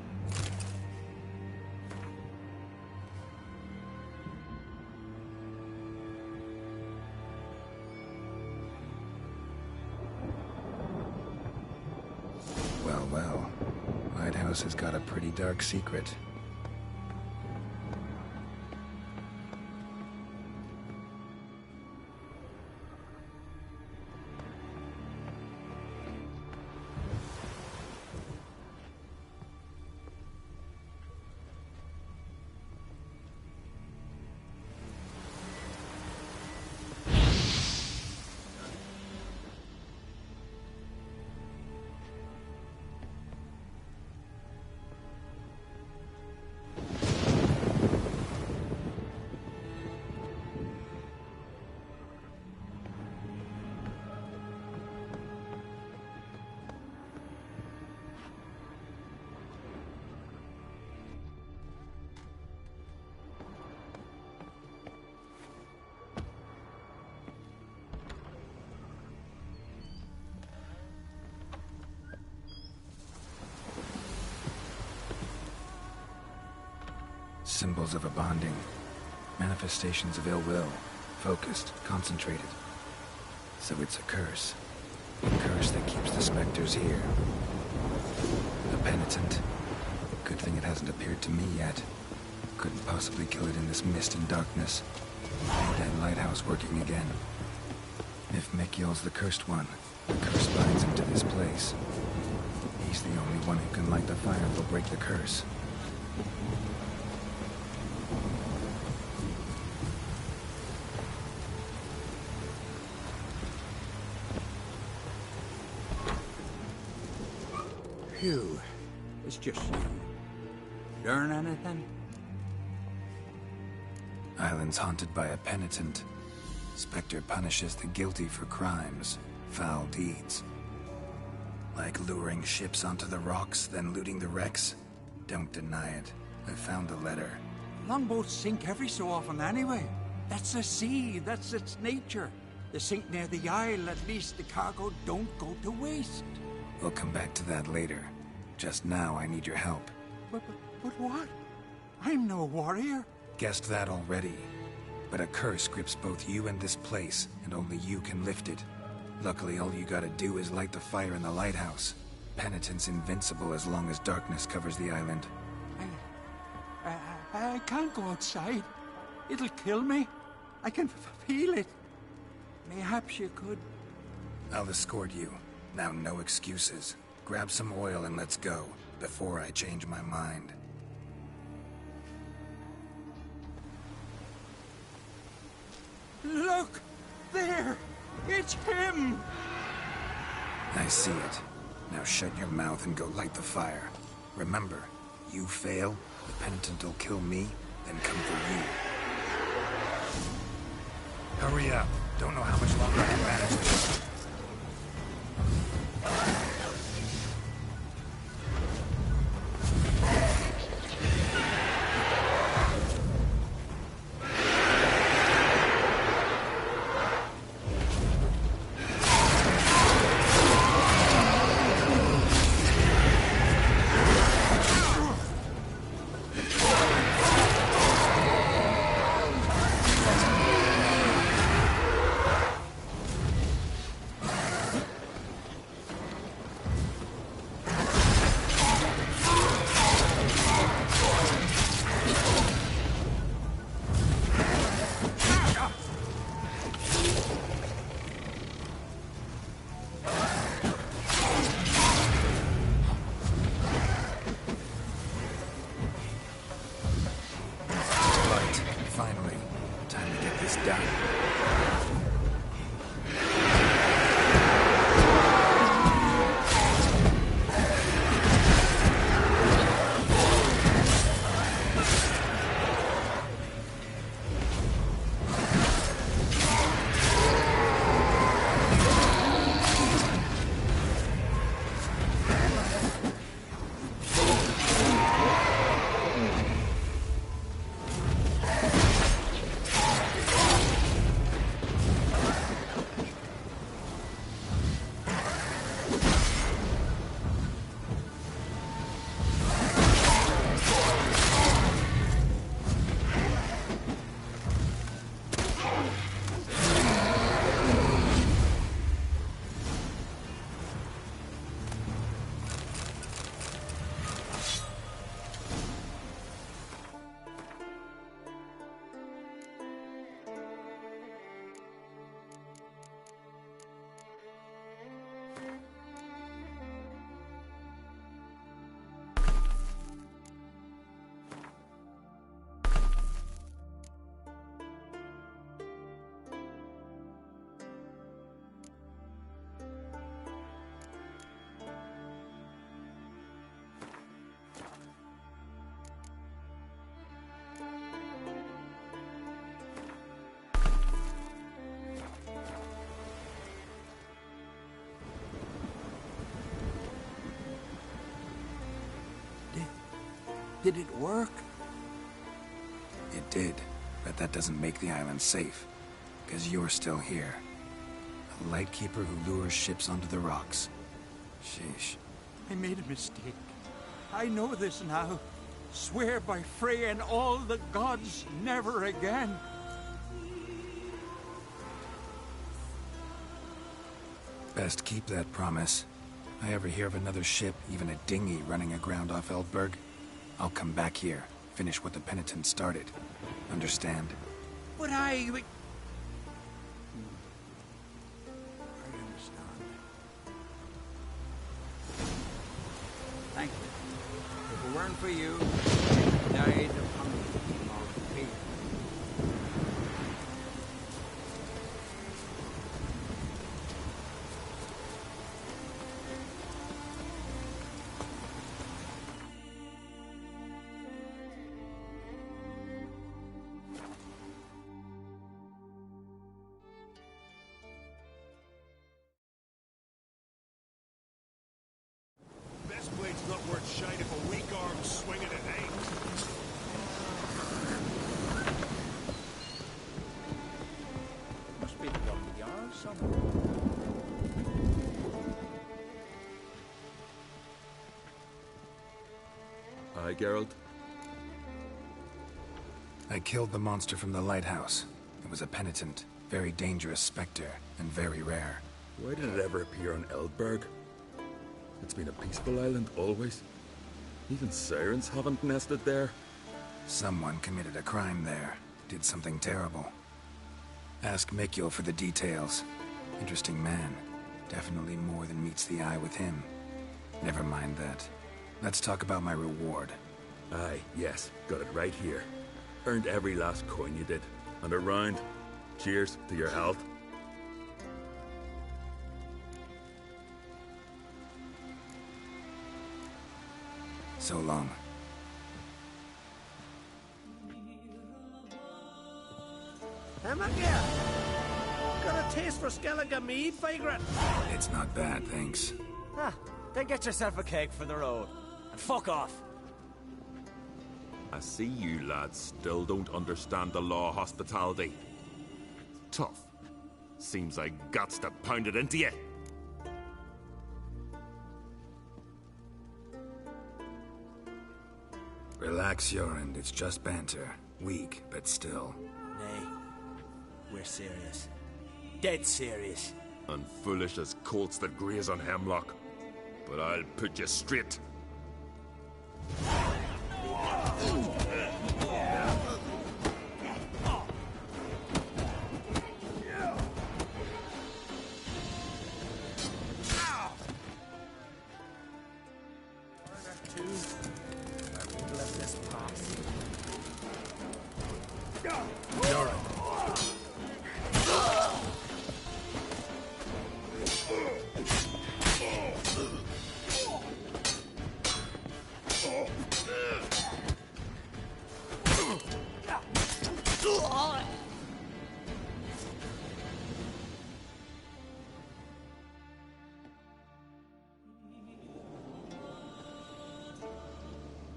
Well, well. Lighthouse has got a pretty dark secret. Symbols of a bonding. Manifestations of ill will. Focused, concentrated. So it's a curse. A curse that keeps the specters here. A penitent. Good thing it hasn't appeared to me yet. Couldn't possibly kill it in this mist and darkness. That lighthouse working again. If Mikyol's the cursed one, the curse binds him to this place. He's the only one who can light the fire that'll break the curse. Phew, it's just you. Learn anything? Island's haunted by a penitent. Spectre punishes the guilty for crimes, foul deeds. Like luring ships onto the rocks, then looting the wrecks. Don't deny it. I found the letter. Longboats sink every so often anyway. That's the sea, that's its nature. They sink near the isle, at least the cargo don't go to waste. We'll come back to that later. Just now, I need your help. But what? I'm no warrior. Guessed that already. But a curse grips both you and this place, and only you can lift it. Luckily, all you gotta do is light the fire in the lighthouse. Penitent's invincible as long as darkness covers the island. I can't go outside. It'll kill me. I can feel it. Mayhaps you could... I'll escort you. Now, no excuses. Grab some oil and let's go, before I change my mind. Look! There! It's him! I see it. Now shut your mouth and go light the fire. Remember, you fail, the penitent will kill me, then come for you. Hurry up. Don't know how much longer I can manage this. Did it work? It did, but that doesn't make the island safe. Because you're still here. A lightkeeper who lures ships onto the rocks. Sheesh. I made a mistake. I know this now. Swear by Freya and all the gods, never again. Best keep that promise. I ever hear of another ship, even a dinghy, running aground off Eldberg, I'll come back here, finish what the penitent started. Understand? But I understand. Thank you. If it weren't for you, I died of hunger or fear. Best blade's not worth shite if a weak arm's swinging at eight. Must be the Dr. Jarl somewhere. Aye, Geralt? I killed the monster from the lighthouse. It was a penitent, very dangerous specter, and very rare. Why did it ever appear on Eldberg? It's been a peaceful island, always. Even sirens haven't nested there. Someone committed a crime there. Did something terrible. Ask Mikkel for the details. Interesting man. Definitely more than meets the eye with him. Never mind that. Let's talk about my reward. Aye, yes. Got it right here. Earned every last coin you did. And a round. Cheers to your health. So long. Amagia! Got a taste for Skellige mead, vagrant? It's not bad, thanks. Ah, then get yourself a cake for the road. And fuck off. I see you lads still don't understand the law of hospitality. Tough. Seems like guts to pound it into you. Relax, Jorund. It's just banter. Weak, but still. Nay. We're serious. Dead serious. And foolish as colts that graze on hemlock. But I'll put you straight.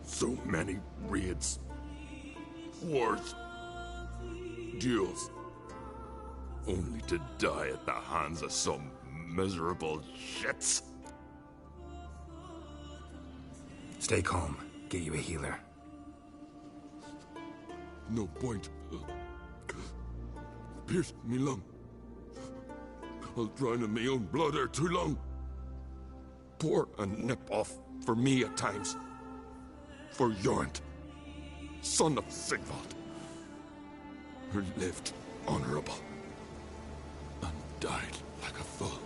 So many raids, wars, duels, only to die at the hands of some miserable shits. Stay calm. Get you a healer. No point. Pierced me lung. I'll drown in my own blood ere too long. Pour a nip off for me at times. For Jorund, son of Sigvald, who lived honorable and died like a fool.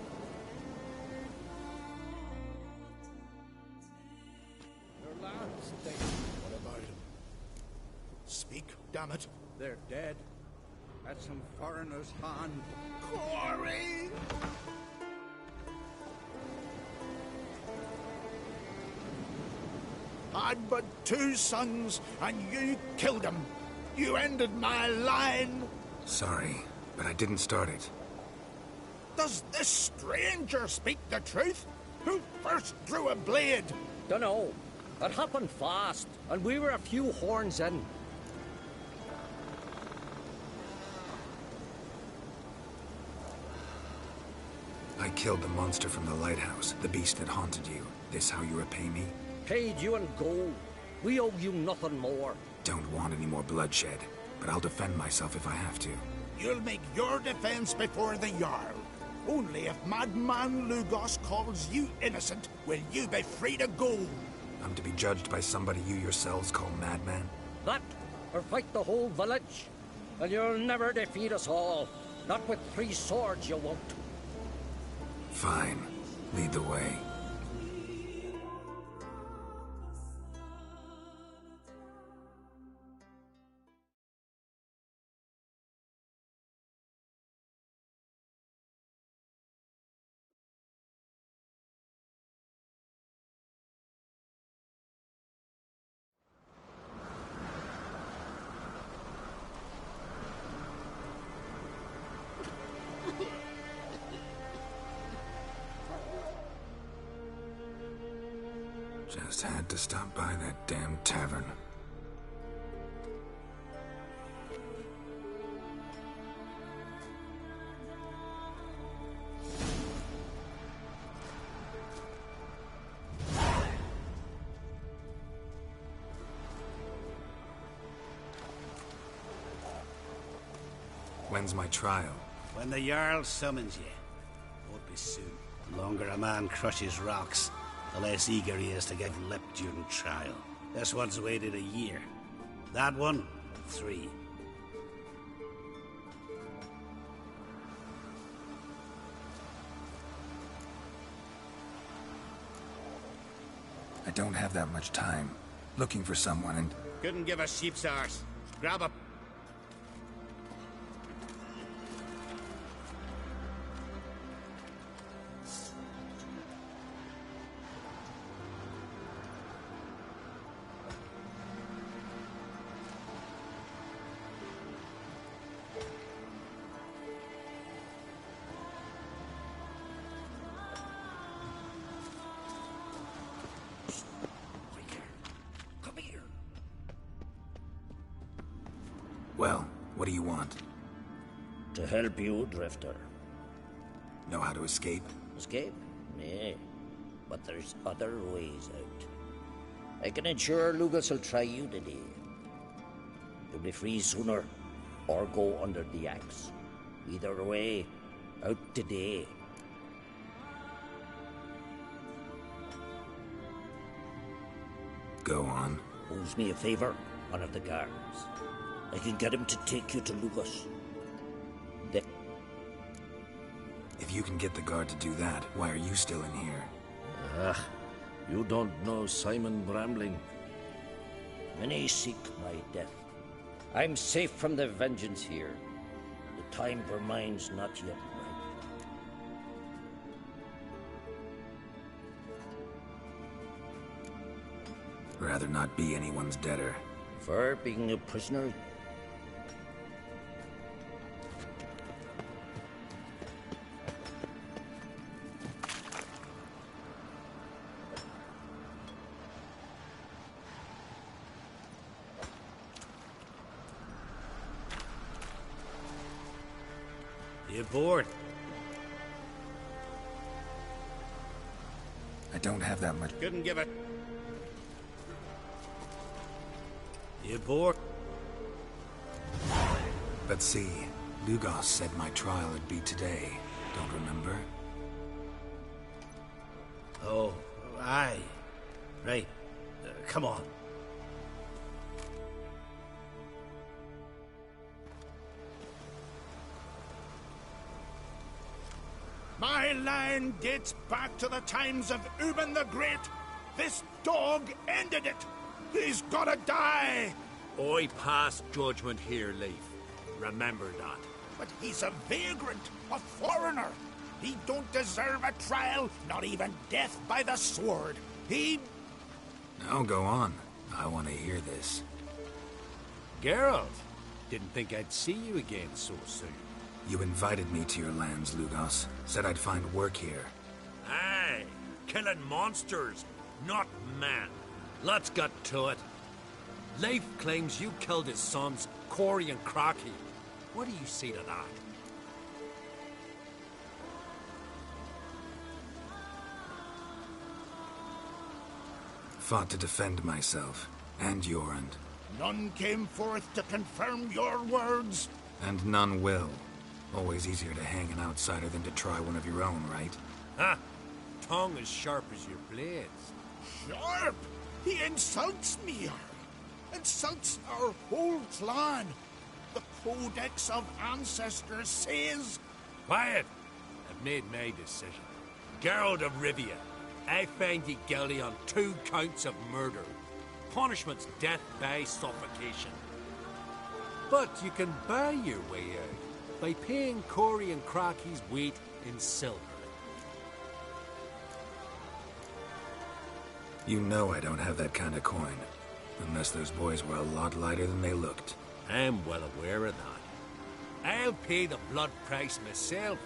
Your lads, what about them? Speak, damn it. They're dead. At some foreigner's hand. Quarry! I'd but 2 sons, and you killed them. You ended my line. Sorry, but I didn't start it. Does this stranger speak the truth? Who first drew a blade? Dunno. It happened fast, and we were a few horns in. I killed the monster from the lighthouse, the beast that haunted you. This how you repay me? Paid you in gold. We owe you nothing more. Don't want any more bloodshed, but I'll defend myself if I have to. You'll make your defense before the Jarl. Only if Madman Lugos calls you innocent will you be free to go. I'm to be judged by somebody you yourselves call madman? That, or fight the whole village, and you'll never defeat us all. Not with 3 swords, you won't. Fine. Lead the way. Just had to stop by that damn tavern. When's my trial? When the Jarl summons you. Won't be soon. The longer a man crushes rocks, the less eager he is to get lipped during trial. This one's waited a year. That one, 3. I don't have that much time. Looking for someone and... Couldn't give a sheep's arse. Grab a... Well, what do you want? To help you, Drifter. Know how to escape? Escape? Nay. But there's other ways out. I can ensure Lucas will try you today. You'll be free sooner, or go under the axe. Either way, out today. Go on. Owes me a favor, one of the guards. I can get him to take you to Lucas. If you can get the guard to do that, why are you still in here? You don't know Simon Brambling. Many seek my death. I'm safe from their vengeance here. The time for mine's not yet ripe. Rather not be anyone's debtor. For being a prisoner? You bored? I don't have that much. Couldn't give it. You bored? But see, Lugos said my trial would be today. Don't remember? Oh, aye. Right. Come on. My line dates back to the times of Ubin the Great. This dog ended it. He's gotta die. I pass judgment here, Leif. Remember that. But he's a vagrant, a foreigner. He don't deserve a trial, not even death by the sword. He... Now go on. I want to hear this. Geralt, didn't think I'd see you again so soon. You invited me to your lands, Lugos. Said I'd find work here. Aye, killing monsters, not men. Let's get to it. Leif claims you killed his sons, Corey and Crocky. What do you say to that? Fought to defend myself, and Jorund. None came forth to confirm your words. And none will. Always easier to hang an outsider than to try one of your own, right? Ha! Tongue as sharp as your blades. Sharp? He insults me, Harry. Insults our whole clan. The Codex of Ancestors says... Quiet! I've made my decision. Geralt of Rivia, I find ye guilty on 2 counts of murder. Punishment's death by suffocation. But you can buy your way out by paying Corey and Crocky's weight in silver. You know I don't have that kind of coin. Unless those boys were a lot lighter than they looked. I'm well aware of that. I'll pay the blood price myself.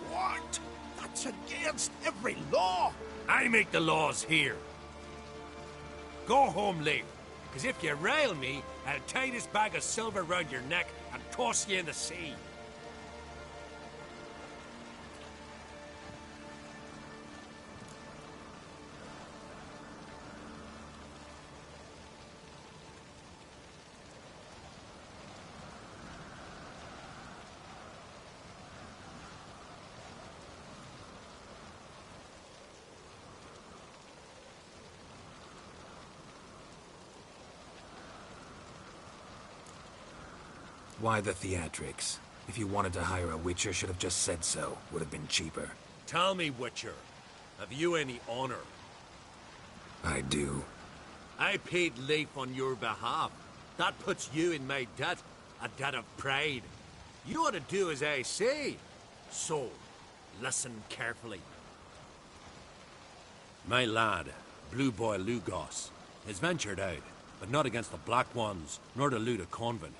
What? That's against every law. I make the laws here. Go home, Leif, because if you rile me, I'll tie this bag of silver round your neck and toss you in the sea. Why the theatrics? If you wanted to hire a Witcher, should have just said so. Would have been cheaper. Tell me, Witcher, have you any honor? I do. I paid Leif on your behalf. That puts you in my debt, a debt of pride. You ought to do as I say. So, listen carefully. My lad, Blue Boy Lugos, has ventured out, but not against the Black Ones, nor to loot a convent.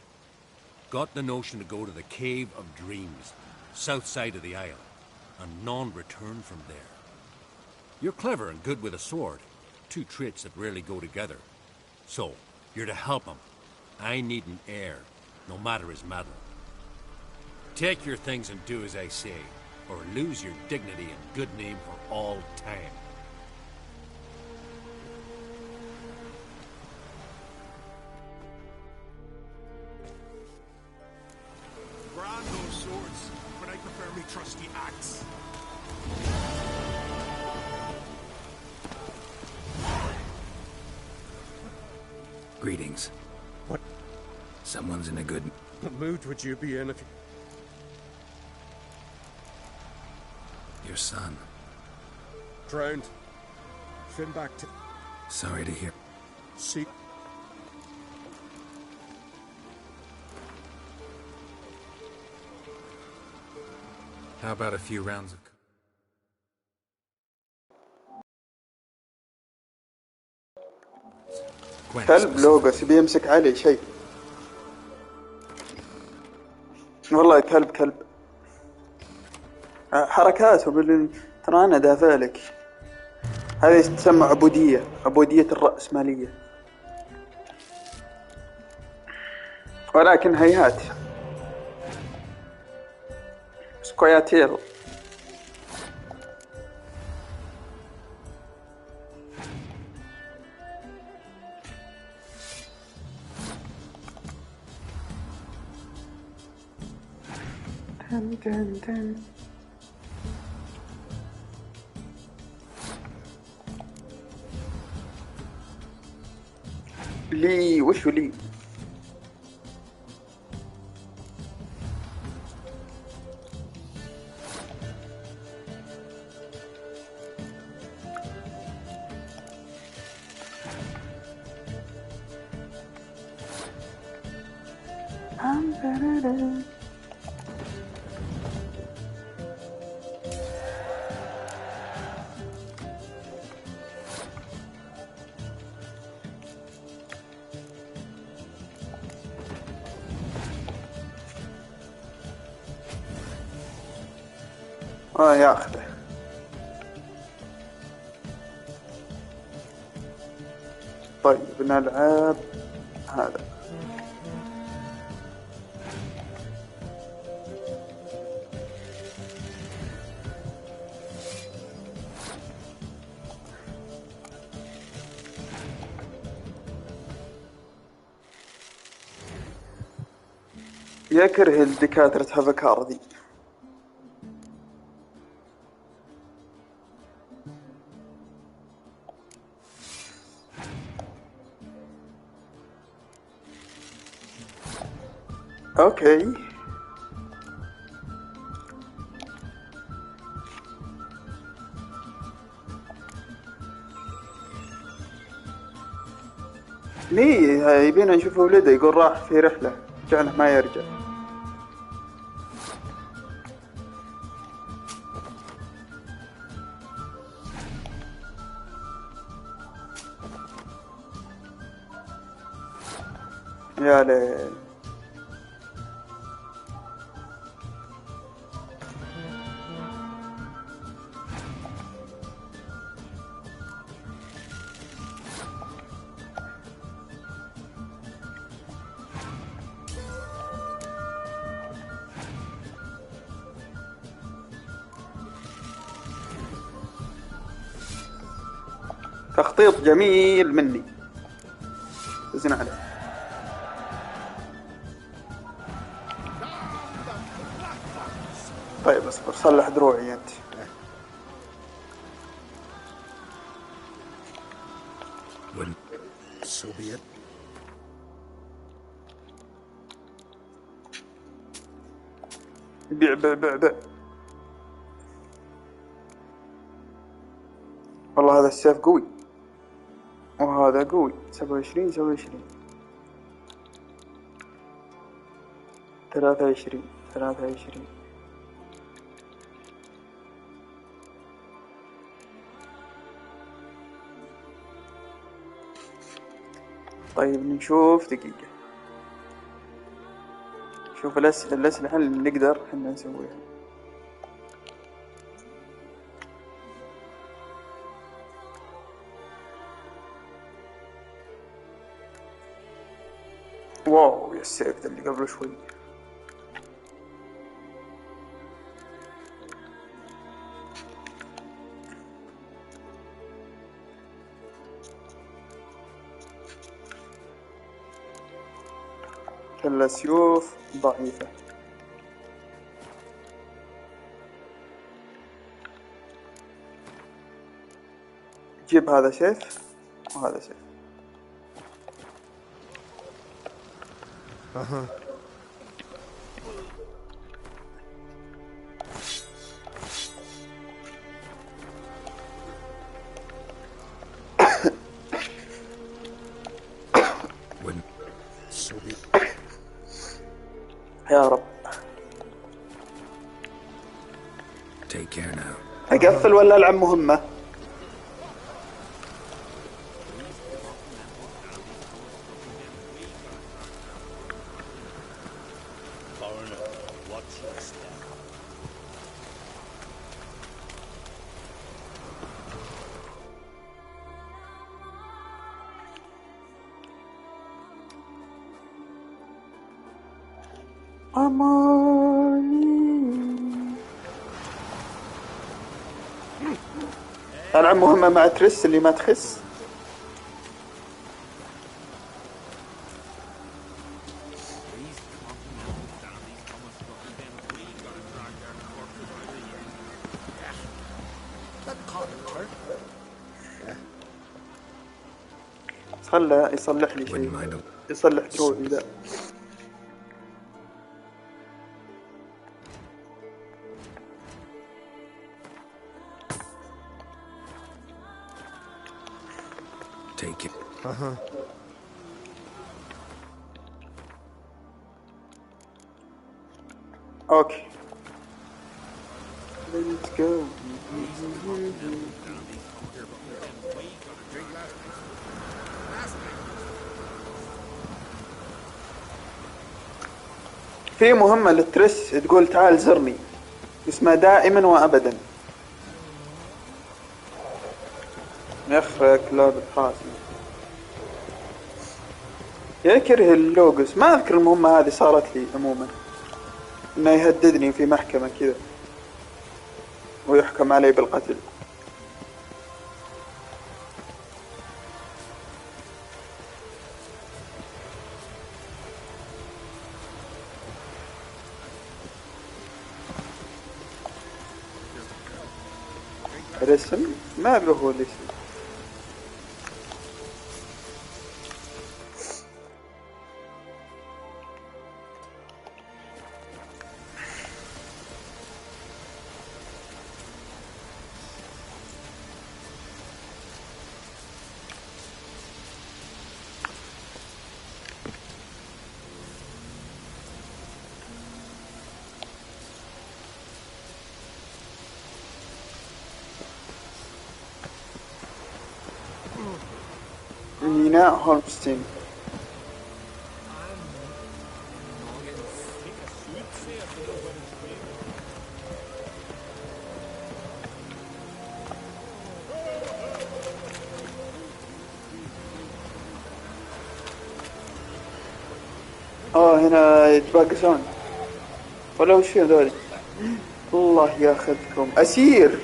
Got the notion to go to the Cave of Dreams, south side of the isle, and none return from there. You're clever and good with a sword, 2 traits that rarely go together. So, you're to help him. I need an heir, no matter his mettle. Take your things and do as I say, or lose your dignity and good name for all time. Brando swords, but I prefer me trusty axe. Greetings. What? Someone's in a good... What mood would you be in if you... Your son. Drowned. Fin back to... Sorry to hear. See... How about a few rounds of... كلب لوغوس بيمسك علي شيء. والله كلب حركاتهم اللي ترى أنا دافع لك. هذه تسمى عبودية الرأسمالية. ولكن هيهات سكوياتيل. دن. لي وشو لي؟ ياخذه. طيب نلعب هذا. يكره الدكاترة هافكار ذي. اوكي ليه يبينا نشوف ولده يقول راح في رحلة جعله ما يرجع. يا ليل تخطيط جميل مني زين عليه. طيب اصبر صلح دروعي انت. Soviet. بيع بيع بيع بيع. والله هذا السيف قوي وهذا قوي. 27 27 23 23. طيب نشوف دقيقة. شوف الأسلحة اللي نقدر احنا نسويها. واو يا السيف ده اللي قبل شوي. السيوف ضعيفة. جيب هذا سيف وهذا سيف. يا رب. Take care now. أقفل ولا ألعب مهمة؟ ألعب مهمة مع تريس اللي ما تخس. خله يصلح لي شيء. يصلح دروعي ذا. Take it. Okay. Let's go. في مهمة للترس تقول تعال زرني اسمها دائما وأبدا. يخرك لعبة حاسم. يا كره اللوغوس. ما أذكر المهمة هذه صارت لي عموما، إنه يهددني في محكمة كذا ويحكم علي بالقتل. رسم ما له هو الاسم. ميناء هولمستين. هنا يتباقسون ولا وش في هذول؟ الله ياخذكم أسير.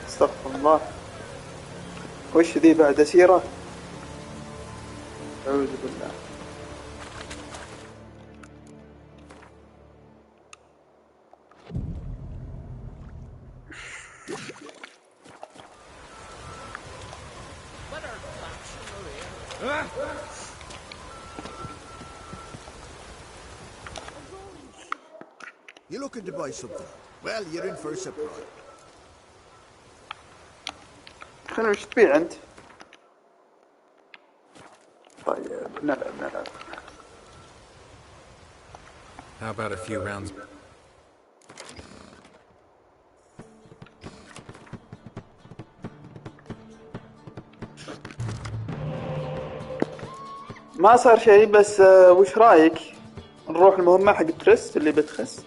استغفر الله. وش ذي بعد أسيرة؟ أعوذ بالله. You're looking to buy something? Well, you're in for a surprise. خلنا وش تبيع أنت؟ طيب نلعب. How about a few rounds? ما صار شيء بس وش رايك نروح المهمة حق تريس اللي بتخس؟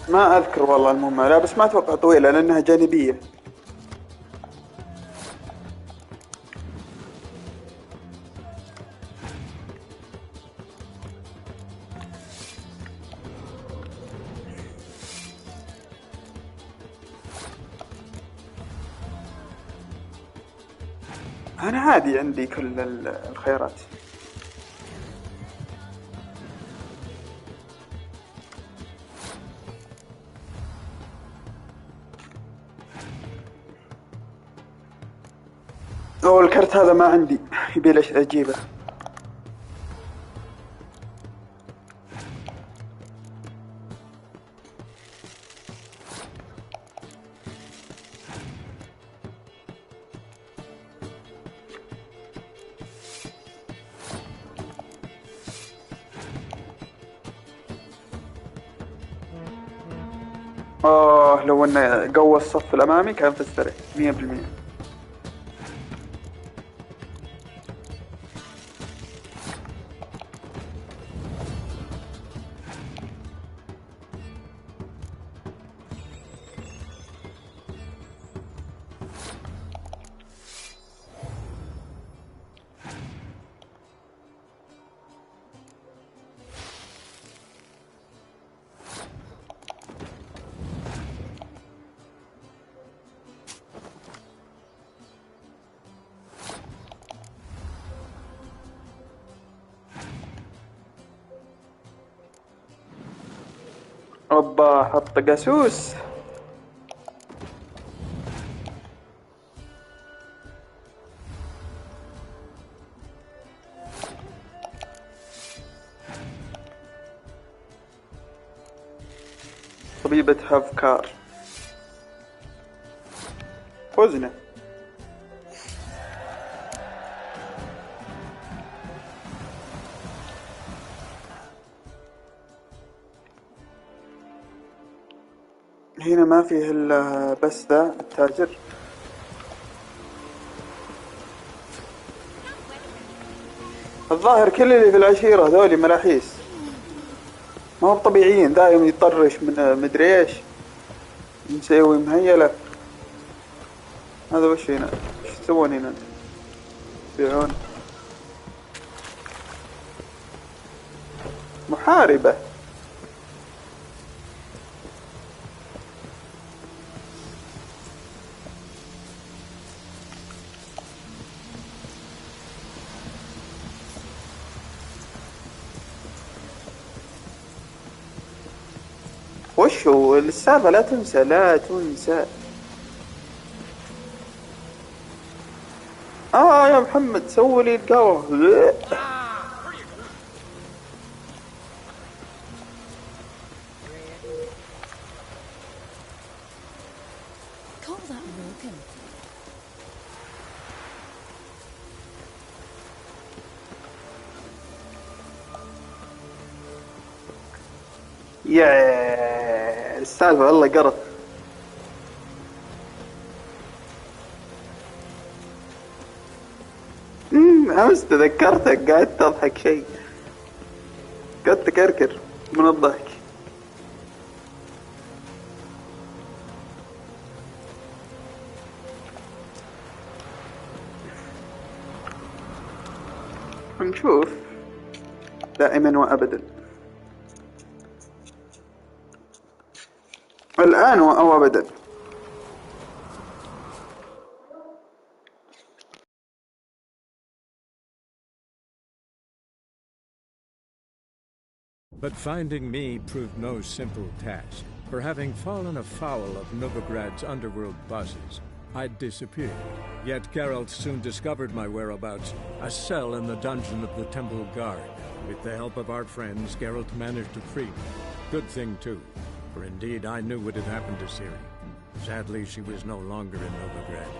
ما أذكر والله المهمة، لا بس ما أتوقع طويلة لأنها جانبية. أنا عادي عندي كل الخيارات. الكرت هذا ما عندي، يبي ليش أجيبه. لو انه قوى الصف الامامي كان فزت 100%. اوبا حط قاسوس. طبيبة هافكار وزنه. هنا ما فيه إلا بس ذا التاجر. الظاهر كل اللي في العشيرة ذولي ملاحيس، ما هو طبيعيين، دايم يطرش من مدري ايش مسوي مهيلة. هذا وش هنا؟ وش تسوون هنا؟ يبيعون محاربة. وشو السالفة؟ لا تنسى لا تنسى. يا محمد سوي لي القهوة. يا السالفة والله قرف. أمس تذكرتك قاعد تضحك شيء، قاعد تكركر من الضحك. نشوف دائما وأبدا، الآن أو أبدا. But finding me proved no simple task, for having fallen afoul of Novigrad's underworld bosses, I'd disappeared. Yet Geralt soon discovered my whereabouts, a cell in the dungeon of the Temple Guard. With the help of our friends, Geralt managed to free me. Good thing, too, for indeed I knew what had happened to Ciri. Sadly, she was no longer in Novigrad.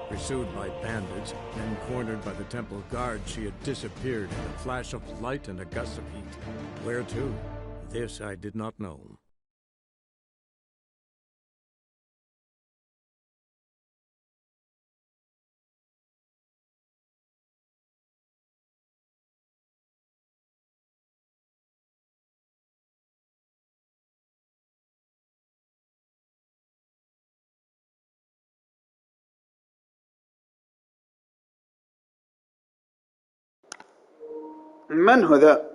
Pursued by bandits, then cornered by the Temple Guard, she had disappeared in a flash of light and a gust of heat. Where to? This I did not know. من هو ذا؟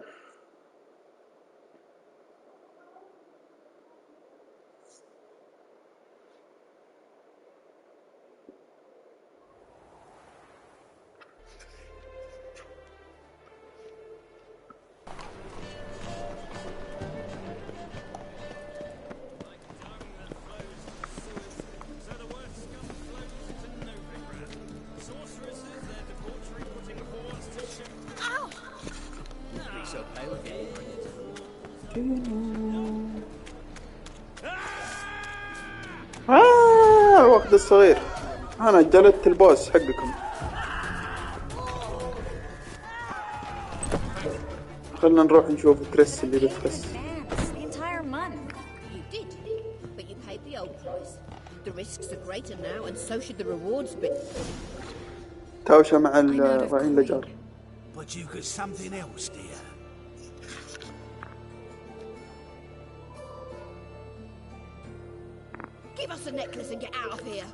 الوقت الصغير، أنا جلدت البوس حقكم. خلنا نروح نشوف تريس اللي بتخس. تاوشة مع الراعين لجار. But you got something else, dear. Give us a necklace and get out of here.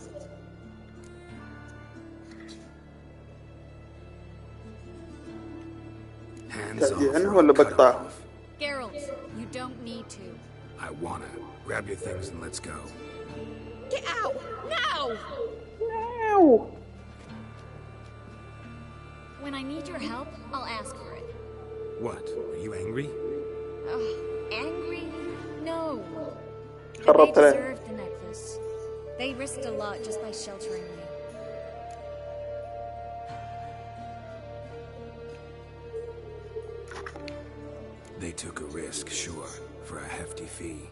Hands off. عنه ولا بقطعه؟ Geralt, you don't need to. I wanna. Grab your things and let's go. Get out now! Now! When I need your help, I'll ask for it. What? Are you angry? Angry? No. But قربت they عليه. deserved the necklace. They risked a lot just by sheltering me. They took a risk, sure, for a hefty fee.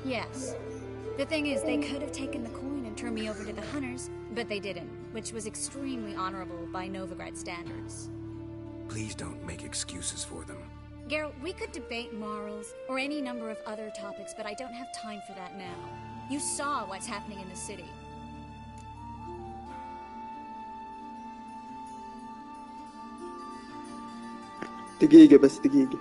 Yes. The thing is, they could have taken the coin and turned me over to the hunters, but they didn't, which was extremely honorable by Novigrad standards. Please don't make excuses for them. Geralt, we could debate morals or any number of other topics, but I don't have time for that now. You saw what's happening in the city. دقيقة بس دقيقة.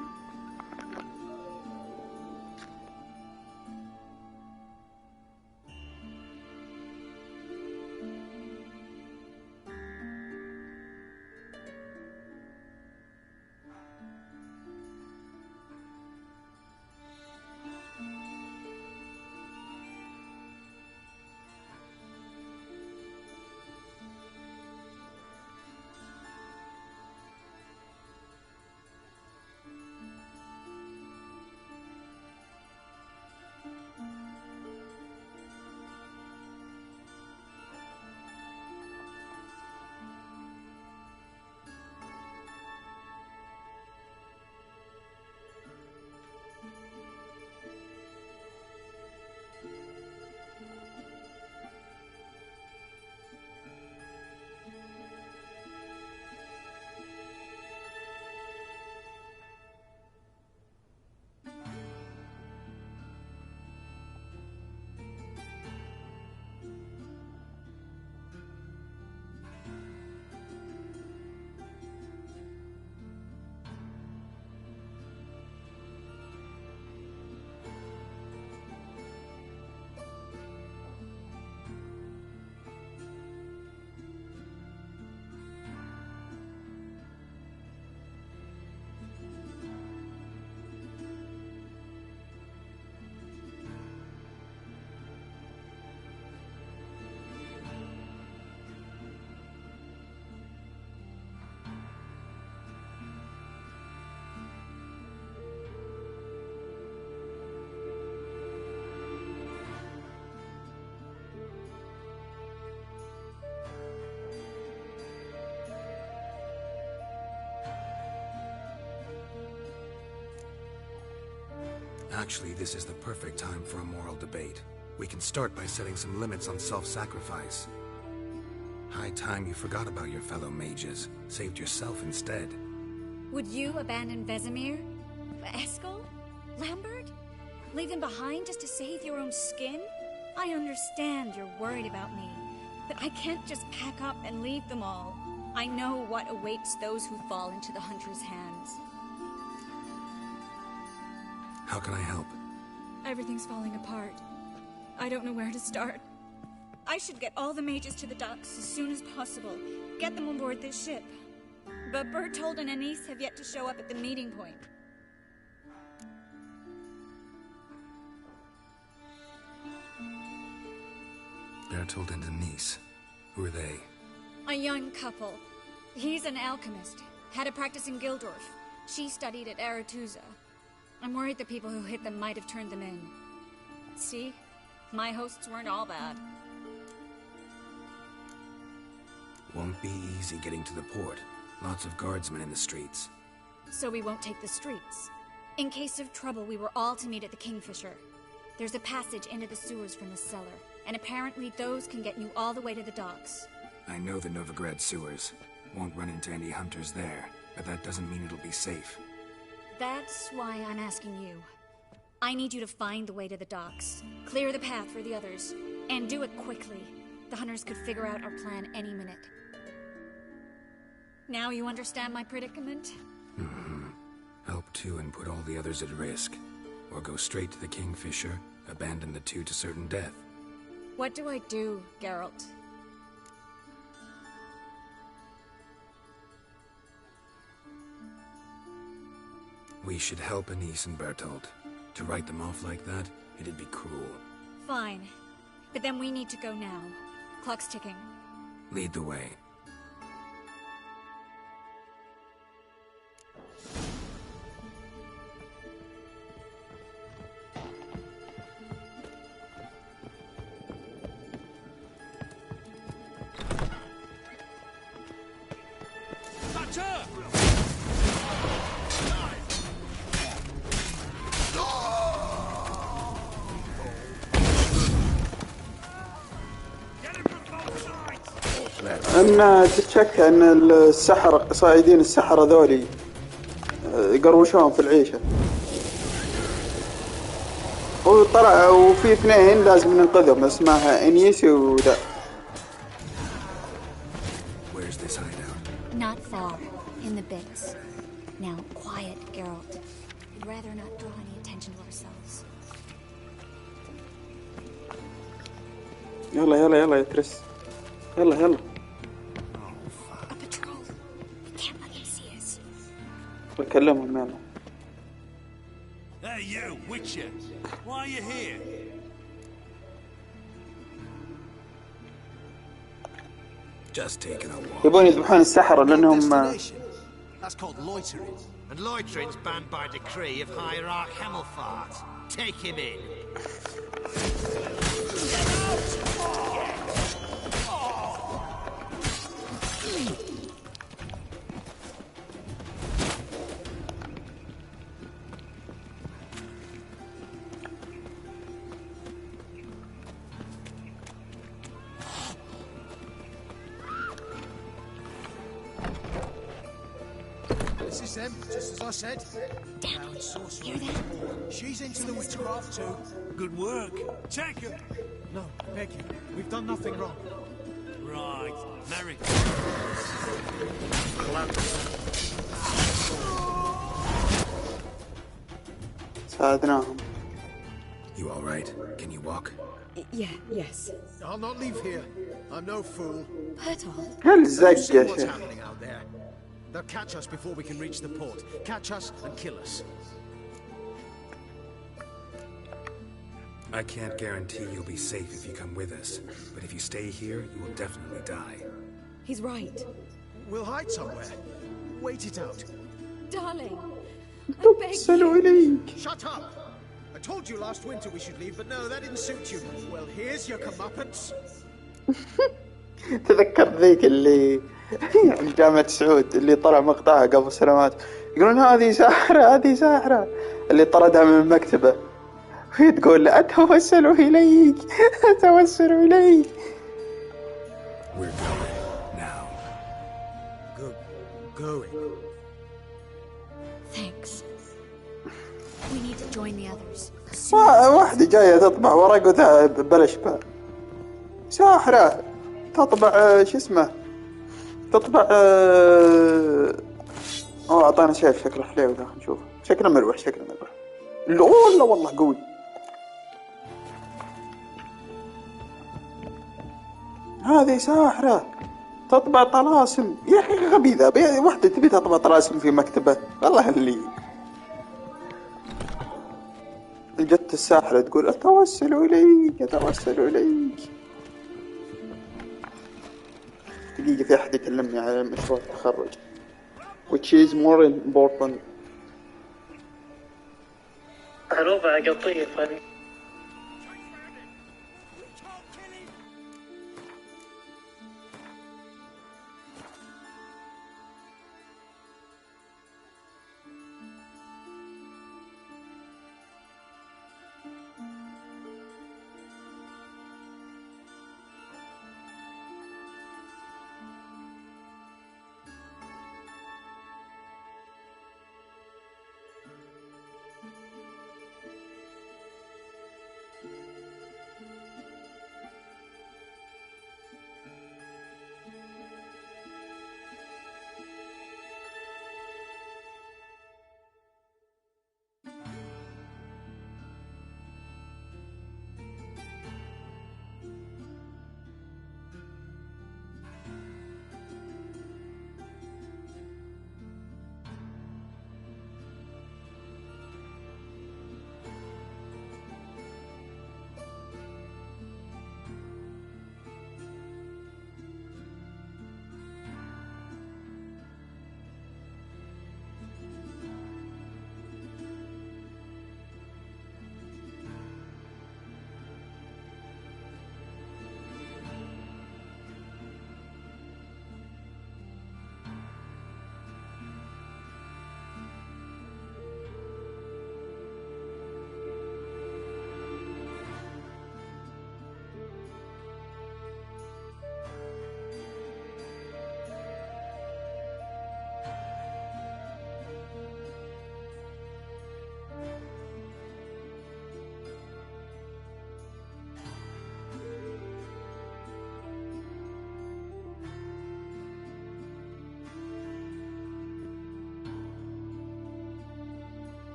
Actually, this is the perfect time for a moral debate. We can start by setting some limits on self-sacrifice. High time you forgot about your fellow mages, saved yourself instead. Would you abandon Vesemir? Eskel? Lambert? Leave them behind just to save your own skin? I understand you're worried about me, but I can't just pack up and leave them all. I know what awaits those who fall into the Hunter's hands. How can I help? Everything's falling apart. I don't know where to start. I should get all the mages to the docks as soon as possible. Get them on board this ship. But Bertold and Anise have yet to show up at the meeting point. Bertold and Anise. Who are they? A young couple. He's an alchemist. Had a practice in Gildorf. She studied at Aretuza. I'm worried the people who hit them might have turned them in. See? My hosts weren't all bad. Won't be easy getting to the port. Lots of guardsmen in the streets. So we won't take the streets. In case of trouble, we were all to meet at the Kingfisher. There's a passage into the sewers from the cellar, and apparently those can get you all the way to the docks. I know the Novigrad sewers. Won't run into any hunters there, but that doesn't mean it'll be safe. That's why I'm asking you. I need you to find the way to the docks, clear the path for the others, and do it quickly. The hunters could figure out our plan any minute. Now you understand my predicament? Mm-hmm. Help two and put all the others at risk. Or go straight to the Kingfisher, abandon the two to certain death. What do I do, Geralt? We should help Anise and Bertold. To write them off like that, it'd be cruel. Fine. But then we need to go now. Clock's ticking. Lead the way. ان تتشك ان السحرة صاعدين السحرة ذولي قروشون في العيشة. وطلع وفي اثنين لازم ننقذهم اسمها انيسي وذا. Where's this hideout? Not far. In the bits. Now, quiet, Geralt. We'd rather not draw any attention to ourselves. يلا يلا يلا يا ترس. يلا يلا. A patrol. We can't let them see us. بكلمهم يلا. Hey you, Witcher! Why are you here? Just taking a walk. يبون يذبحون السحرة لأنهم That's called loitering. And loitering's banned by decree of Hierarch Hemmelfart. Take him in. This is them, just as I said. Down sorcerer. She's into the witchcraft too. Good work. Take her. No, beg you. We've done nothing wrong. Right. Merry. ساعدناهم. You all right? Can you walk? Yes. I'll not leave here. I'm no fool. Bertolt. هل Don't زق see يا what's شيخ. happening out there. They'll catch us before we can reach the port. Catch us and kill us. I can't guarantee you'll be safe if you come with us, but if you stay here, you will definitely die. He's right. We'll hide somewhere. Wait it out. Darling, I beg you. Shut up! I told you last winter we should leave, but no, that didn't suit you. Well, here's your comeuppance. تذكرت ذيك اللي عند جامعة سعود اللي طلع مقطعها قبل سنوات يقولون هذه ساحرة هذه ساحرة اللي طردها من المكتبة وهي تقول له أتوسل إليك أتوسل إليك. We're going now. Going. Thanks. We need to join the others. واحدة جاية تطبع ورق وذهب بلا شباب. ساحرة تطبع شو اسمه تطبع أعطانا سيف شكله حليو ذا نشوف شكله ملوح شكله ملوح. لا والله قوي. هذه ساحرة تطبع طلاسم يا أخي غبي ذا واحدة تبي تطبع طلاسم في مكتبة والله اللي جت الساحرة تقول أتوسل إليك أتوسل إليك. دقيقة في أحد يكلمني على مشروع التخرج which is more important. ربع قطيفة.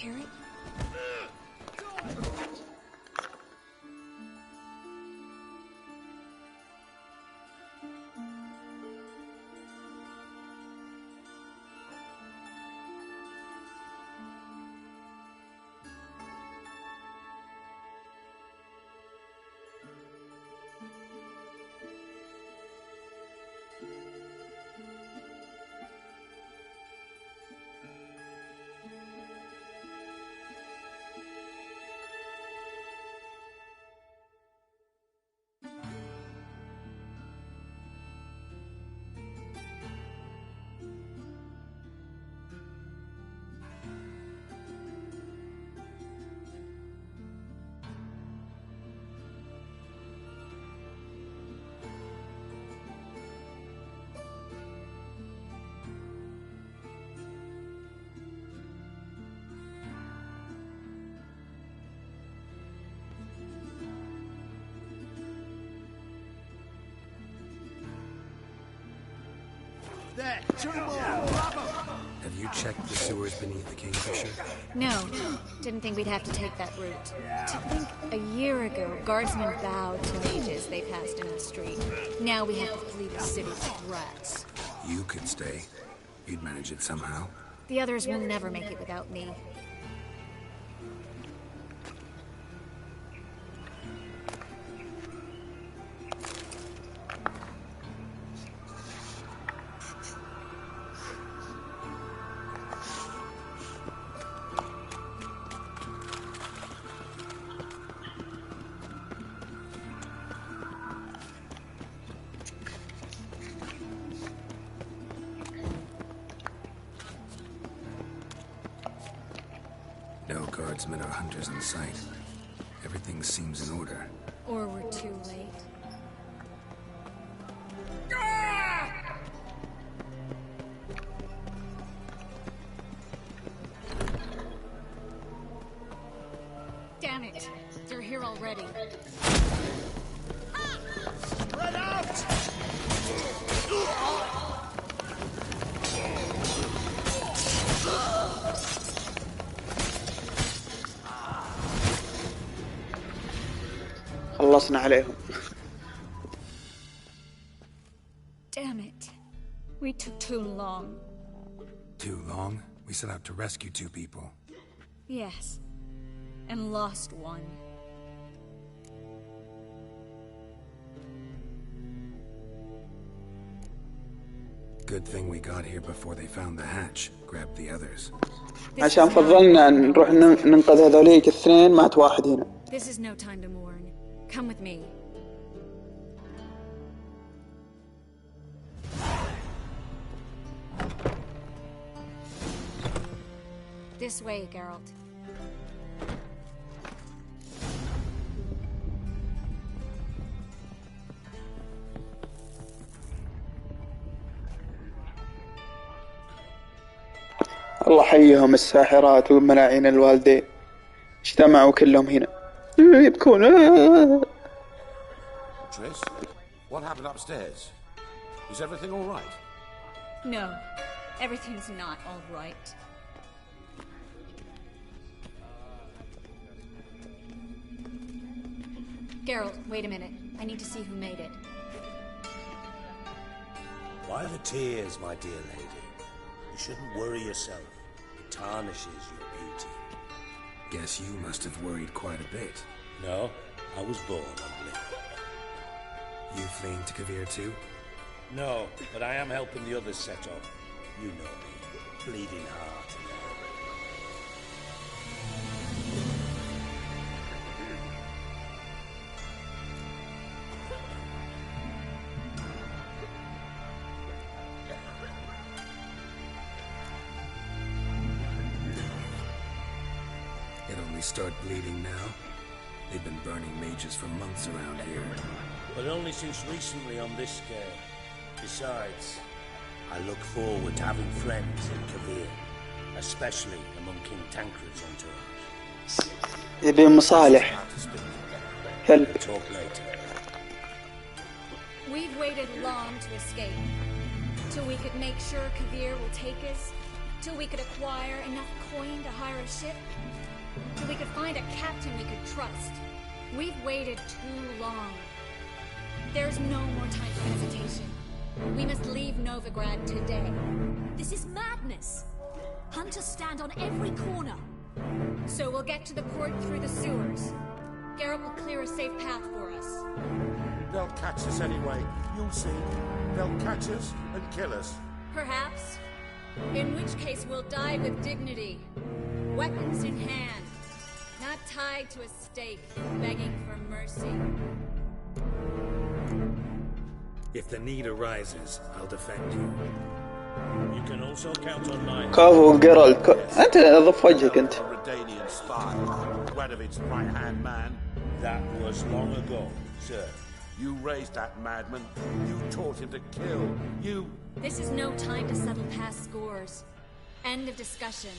hear it? There, two more! Have you checked the sewers beneath the Kingfisher? No. Didn't think we'd have to take that route. To think a year ago, guardsmen bowed to mages they passed in the street. Now we have to flee the city with rats. You could stay. You'd manage it somehow. The others will never make it without me. No guardsmen or hunters in sight. Everything seems in order. Or we're too late. Damn it! They're here already. Spread out! خلصنا عليهم. Damn it. We took too long. Too long? We set out to rescue two people. Yes. And lost one. Good thing we got here before they found the hatch. Grabbed the others. عشان فضلنا نروح ننقذ هذوليك الاثنين مات واحد هنا. This is no time to mourn. Come with me. This way, Geralt. الله حيهم الساحرات والملاعين الوالدين اجتمعوا كلهم هنا يبكون. Triss, what happened upstairs? Is everything all right? No, everything's not all right. Geralt, wait a minute. I need to see who made it. Why the tears, my dear lady? You shouldn't worry yourself. It tarnishes your beauty. Guess you must have worried quite a bit. No, I was born ugly. You fleeing to Kavir too? No, but I am helping the others set off. You know me. Bleeding heart and all. It only start bleeding now. They've been burning mages for months around here. But only since recently on this scale. Besides, I look forward to having friends in Kavir, especially among King Tancred's entourage. يبي مصالح. Help. Talk later. We've waited long to escape. Till we could make sure Kavir will take us. Till we could acquire enough coin to hire a ship? Till we could find a captain we could trust? We've waited too long. There's no more time for hesitation. We must leave Novigrad today. This is madness. Hunters stand on every corner. So we'll get to the port through the sewers. Garrett will clear a safe path for us. They'll catch us anyway. You'll see. They'll catch us and kill us. Perhaps. In which case we'll die with dignity. Weapons in hand. Not tied to a stake, begging for mercy. If the need arises, I'll defend you. You can also count on my... كافو جيرالت أنت أضف وجهك أنت. Redanian spy, Radovic's right-hand man. That was long ago, sir. You raised that madman. You taught him to kill. You... This is no time to settle past scores. End of discussion.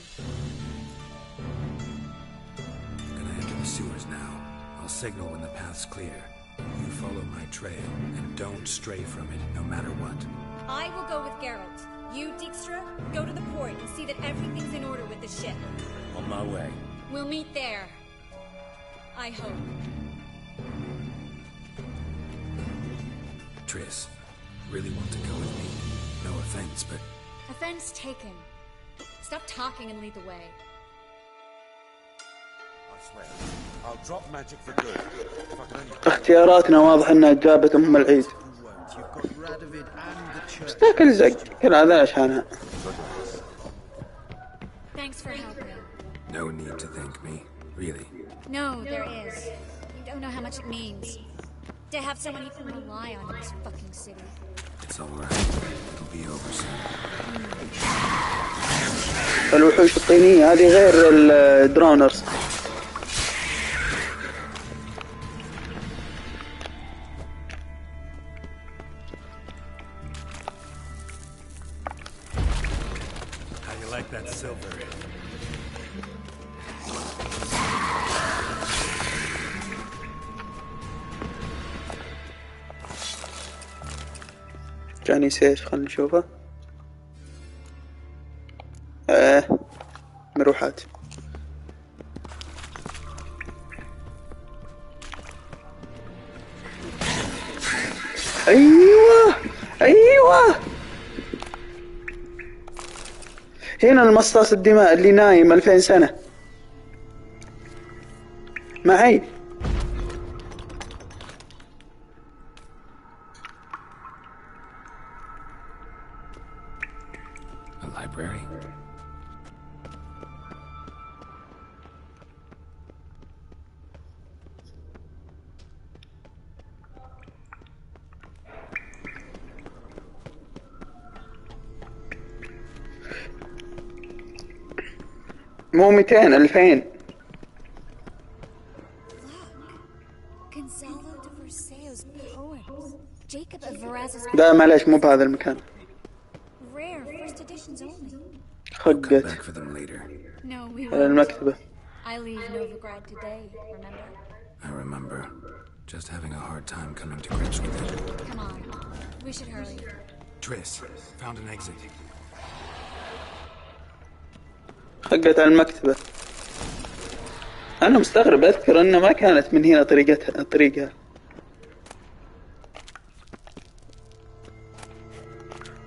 I'm gonna enter the sewers now. I'll signal when the path's clear. You follow my trail, and don't stray from it, no matter what. I will go with Geralt. You, Dijkstra, go to the port and see that everything's in order with the ship. On my way. We'll meet there. I hope. Triss, really want to go with me? No offense, but... Offense taken. Stop talking and lead the way. I swear, I'll drop magic for good. If I can only... اختياراتنا واضح انها جابت ام العيد. بس تاكل زق كل هذا عشانها. Thanks for helping. No need to thank me, really. No, there is. You don't know how much it means to have someone you can rely on in this fucking city. It's all right. It'll be over soon. الوحوش الطينية هذه غير الدرونرز. How you like that silver? جاني سيف خلنا نشوفه. مروحات. ايوه ايوه هنا المصاص الدماء اللي نايم 2000 سنة معي. A library? مو 200 2000. لا معليش مو بهذا المكان. خقت المكتبة. I remember. Just having a hard time coming to grips with it. Come on. We should hurry. Triss, found an exit. خقت على المكتبة. أنا مستغرب أذكر أن ما كانت من هنا طريقها.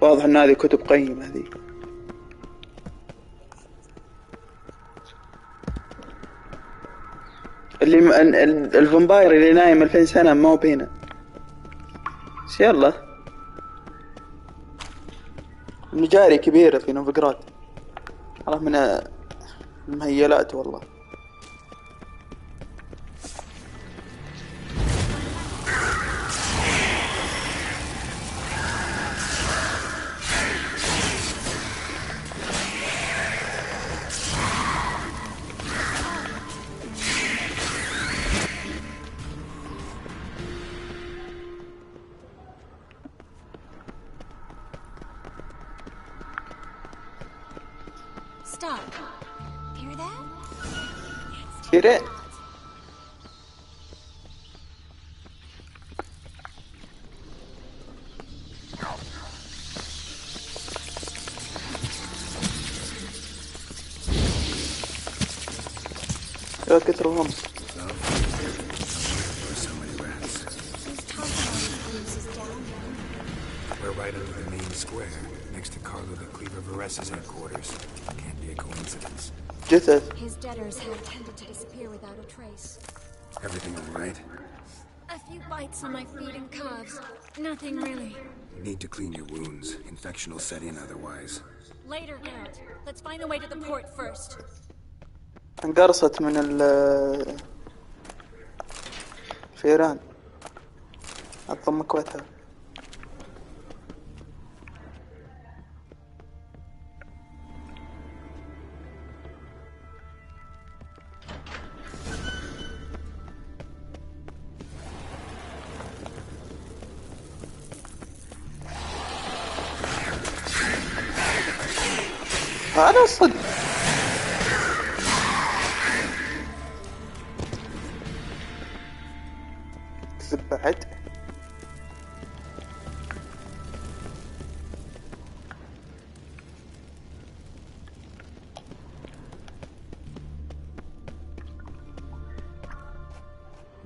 واضح أن هذه كتب قيمة هذه. اللي الفامباير اللي نايم 2000 سنة ما هو بهنا. بس يلا. المجاري كبيرة في نوفيغراد. والله من المهيلات والله. Stop. Hear that? Hear it? يا كثرهم. So many rats. We're right under the main square, next to Carlo the Cleaver Varessa's headquarters. Can't be a coincidence. جثث. His debtors have tended to disappear without a trace. Everything all right? A few bites on my feet and calves. Nothing really. You need to clean your wounds. Infection will set in otherwise. Later, Geralt. Let's find a way to the port first. انقرصت من الفيران. عظم مكوتها. أنا صدق تزبعت.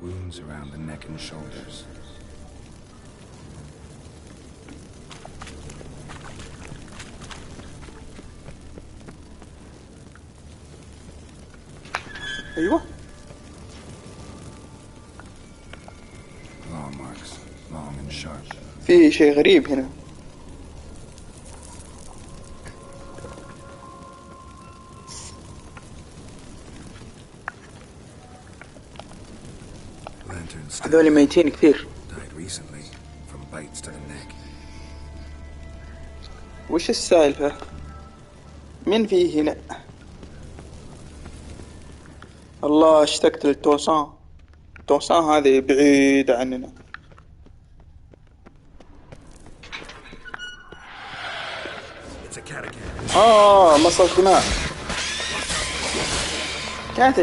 Wounds around the neck and shoulders. أيوة. Claw marks, long and sharp. في شيء غريب هنا. هذول ميتين كثير. Died recently from bites to the neck. وش السالفة؟ مين فيه هنا؟ الله اشتقت للتوسان. التوسان هذه بعيدة عننا. مصر دماء. كانت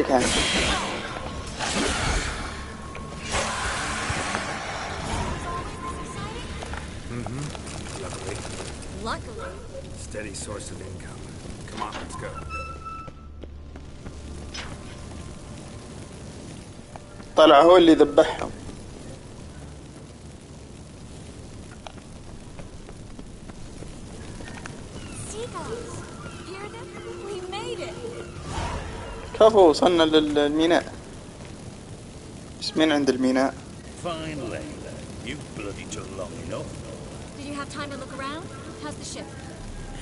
Luckily. Steady source of income. Come on, let's go. طلع هو اللي ذبحهم. كفو وصلنا للميناء. بس مين عند الميناء؟ Finally, you bloody took long enough. Did you have time to look around? How's the ship?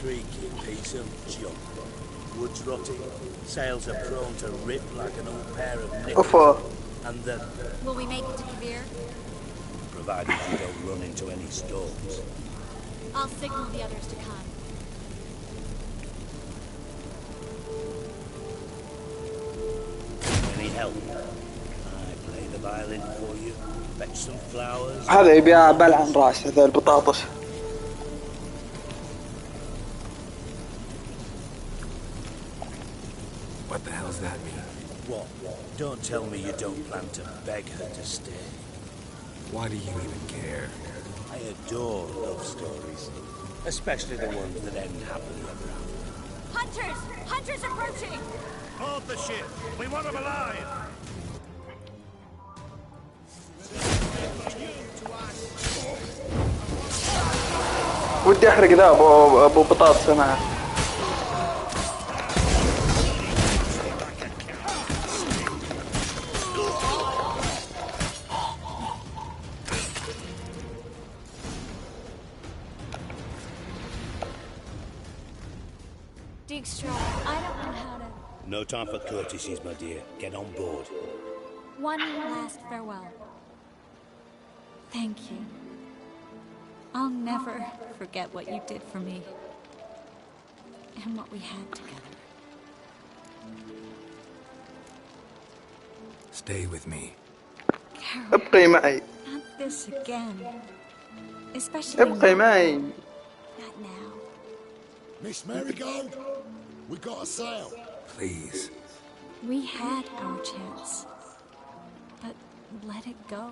Creaky piece of junk. Wood's rotting. Sails are prone to rip like an old pair of knickers. And then... Will we make it to Kavir? Provided you don't run into any storms. I'll signal the others to come. Any help? I play the violin for you. Fetch some flowers. هذا يبيع بلعن راس هذا البطاطس. What the hell's that mean? What? Don't tell me you don't plan to beg her to stay. Why do you even care? I adore love stories. Especially the ones that end happily ever after. Hunters! Hunters approaching! Hold the ship! We want them alive! ودي احرق ذا ابو بطاطس معه. I don't know how to... No time for courtesies, my dear. Get on board. One last farewell. Thank you. I'll never forget what you did for me. And what we had together. Stay with me. Carol, ابقي معي. not this again. Especially ابقي معي. not now. Miss Marigold, we got a sail. Please. We had our chance. But let it go.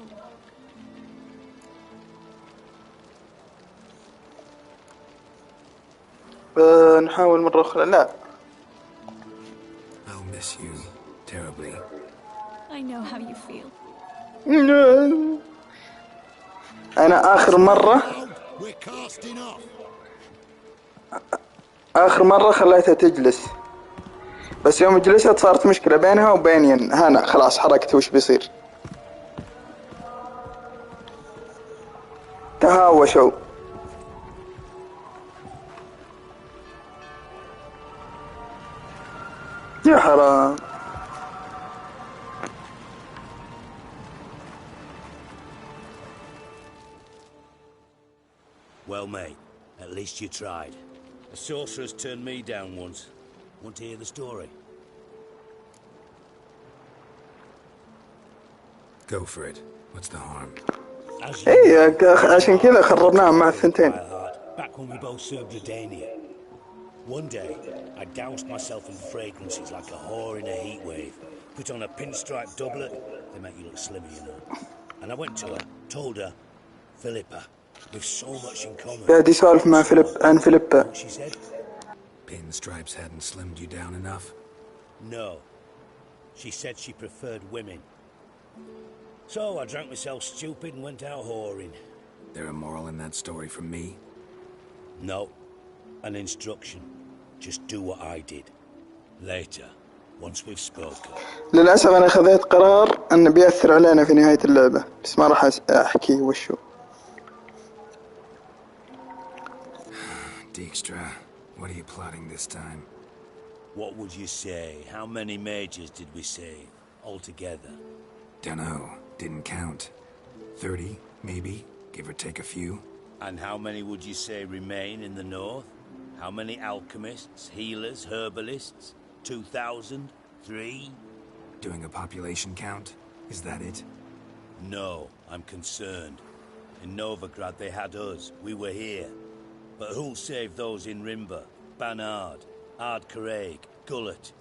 نحاول مرة أخرى. لا. I'll miss you terribly. I know how you feel. أنا آخر مرة خليتها تجلس، بس يوم جلست صارت مشكلة بينها وبين هنا، خلاص حركت وش بيصير. تهاوشوا. يا حرام. Well, mate, at least you tried. A sorcerer's turned me down once. Want to hear the story? Go for it. What's the harm? إيه عشان كذا خربناهم مع الثنتين. Back when we both served Redania. One day, I doused myself in fragrances like a whore in a heat wave. Put on a pinstripe doublet. They make you look slimmer, you know. And I went to her, told her, Philippa, we've so much in common. قاعد يسولف مع عن فيليبا. What she said? Pinstripes hadn't slimmed you down enough? No. She said she preferred women. So I drank myself stupid and went out whoring. There a moral in that story from me? No. An instruction. Just do what I did. Later, once we've spoken. للأسف أنا خذيت قرار أنه بيأثر علينا في نهاية اللعبة، بس ما راح أحكي وشو. Dijkstra, what are you plotting this time? What would you say? How many mages did we save altogether? Dunno. Didn't count. 30, maybe, give or take a few. And how many would you say remain in the north? How many alchemists, healers, herbalists? 2,000? 3? Doing a population count? Is that it? No, I'm concerned. In Novigrad they had us. We were here. But who'll save those in Rimba? Banard, Ardcaraig, Gullet?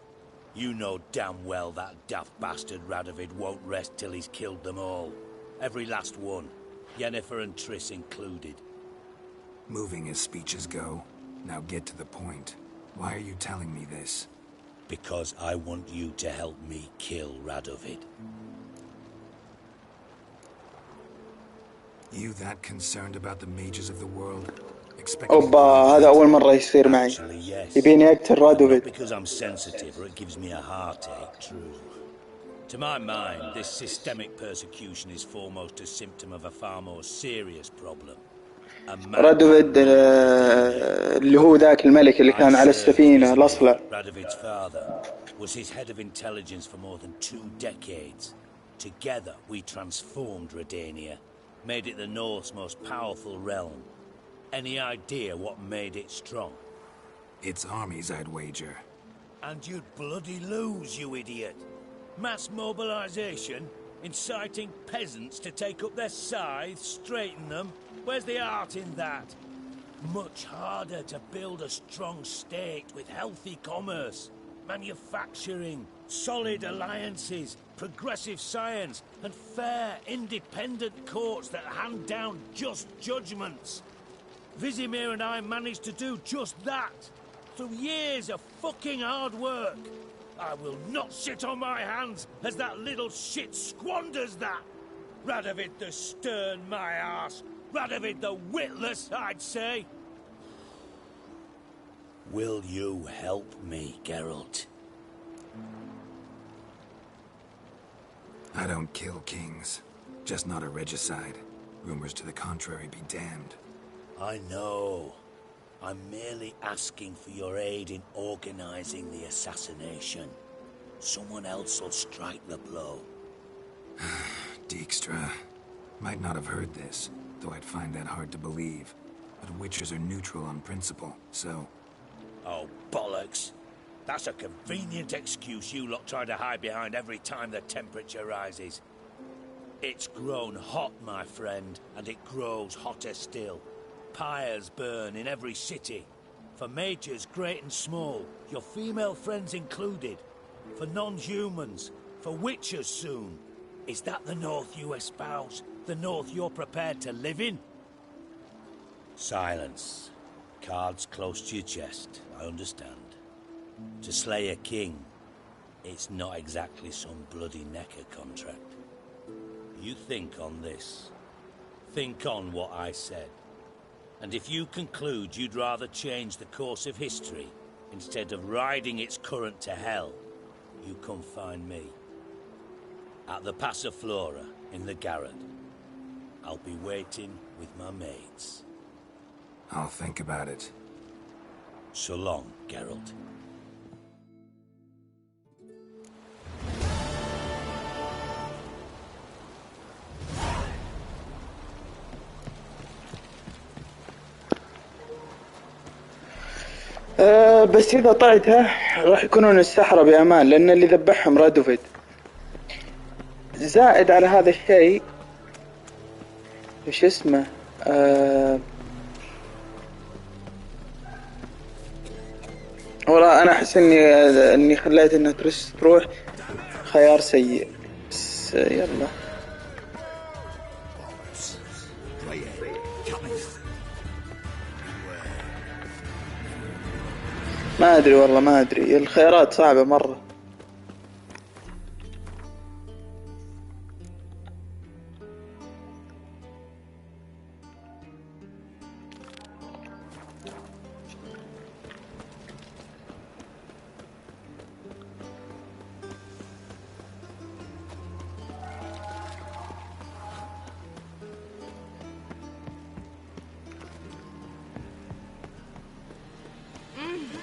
You know damn well that daft bastard Radovid won't rest till he's killed them all. Every last one. Yennefer and Triss included. Moving as speeches go. Now get to the point. Why are you telling me this? Because I want you to help me kill Radovid. You that concerned about the mages of the world? أوبا هذا أول مرة يصير معي. يبيني أقتل رادوفيد. Because I'm sensitive or it gives me a heartache, true. To my mind, this systemic persecution is foremost a symptom of a far more serious problem. رادوفيد اللي هو ذاك الملك اللي كان على السفينة الأصلع. Radovid's father was his head of intelligence for more than 2 decades. Together, we transformed Redania, made it the North's most powerful realm. Any idea what made it strong? Its armies, I'd wager. And you'd bloody lose, you idiot. Mass mobilization, inciting peasants to take up their scythes, straighten them. Where's the art in that? Much harder to build a strong state with healthy commerce, manufacturing, solid alliances, progressive science, and fair, independent courts that hand down just judgments. Vizimir and I managed to do just that, through years of fucking hard work. I will not sit on my hands as that little shit squanders that. Radovid the stern, my ass. Radovid the witless, I'd say. Will you help me, Geralt? I don't kill kings. Just not a regicide. Rumors to the contrary be damned. I know. I'm merely asking for your aid in organizing the assassination. Someone else will strike the blow. Dijkstra. Might not have heard this, though I'd find that hard to believe. But witchers are neutral on principle, so... Oh, bollocks. That's a convenient excuse you lot try to hide behind every time the temperature rises. It's grown hot, my friend, and it grows hotter still. Pyres burn in every city. For mages great and small, your female friends included. For non-humans, for witchers soon. Is that the North you espouse? The North you're prepared to live in? Silence. Cards close to your chest, I understand. To slay a king, It's not exactly some bloody necker contract. You think on this. Think on what I said. And if you conclude you'd rather change the course of history instead of riding its current to hell, you come find me. At the Passiflora in the garret. I'll be waiting with my mates. I'll think about it. So long, Geralt. بس إذا طلعتها راح يكونون السحرة بأمان لأن اللي ذبحهم رادوفيد. زائد على هذا الشيء وش اسمه والله أنا أحس إني خليت إنها تروح خيار سيء. بس يلا ما أدري والله ما أدري، الخيارات صعبة مرة.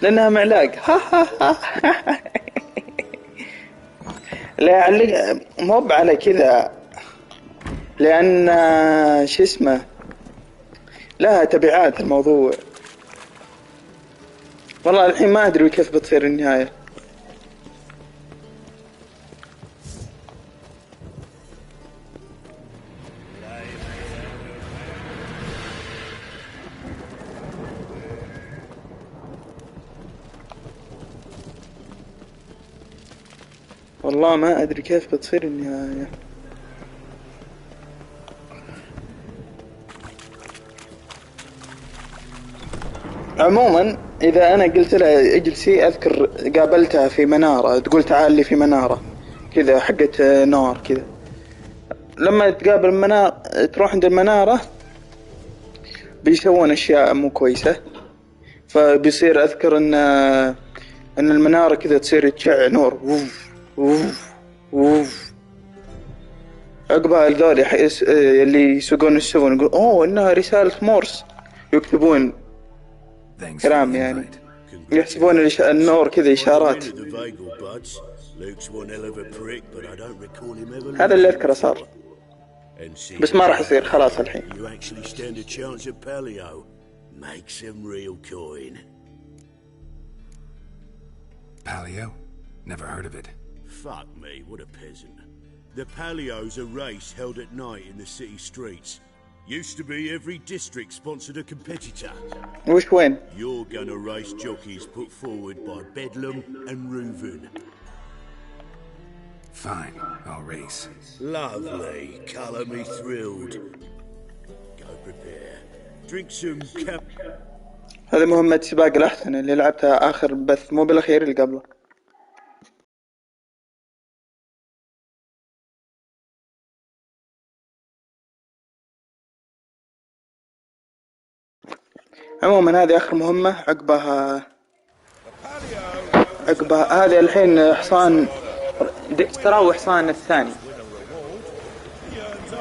لأنها معلاق. لا يعلق مو على كذا لأن شو اسمه لها تبعات الموضوع. والله الحين ما أدري كيف بتصير النهاية. والله ما أدري كيف بتصير النهاية. عموما إذا أنا قلت لها اجلسي أذكر قابلتها في منارة تقول تعال لي في منارة كذا حقت نار كذا. لما تقابل منارة تروح عند المنارة بيسوون أشياء مو كويسة، فبيصير أذكر إن المنارة كذا تصير تشع نور ووف ووف ووف. عقبها الذول اللي يسوقون السفن يقول أوه إنها رسالة مورس، يكتبون كلام يعني يحسبون النور كذا إشارات. هذا اللي أذكره صار بس ما راح يصير خلاص الحين. Paleo? Never heard of it. Fuck me, what a peasant. The Paleo's a race held at night in the city streets. Used to be every district sponsored a competitor. Which one? You're gonna race jockeys put forward by Bedlam and Reuven. Fine, I'll race. Lovely, colour me thrilled. Go prepare. Drink some cap. هذه مهمة سباق الأحسن اللي لعبتها آخر بث مو بالأخير اللي قبله. عموما هذه آخر مهمة. عقبها هذه الحين حصان ديكسترا وحصان الثاني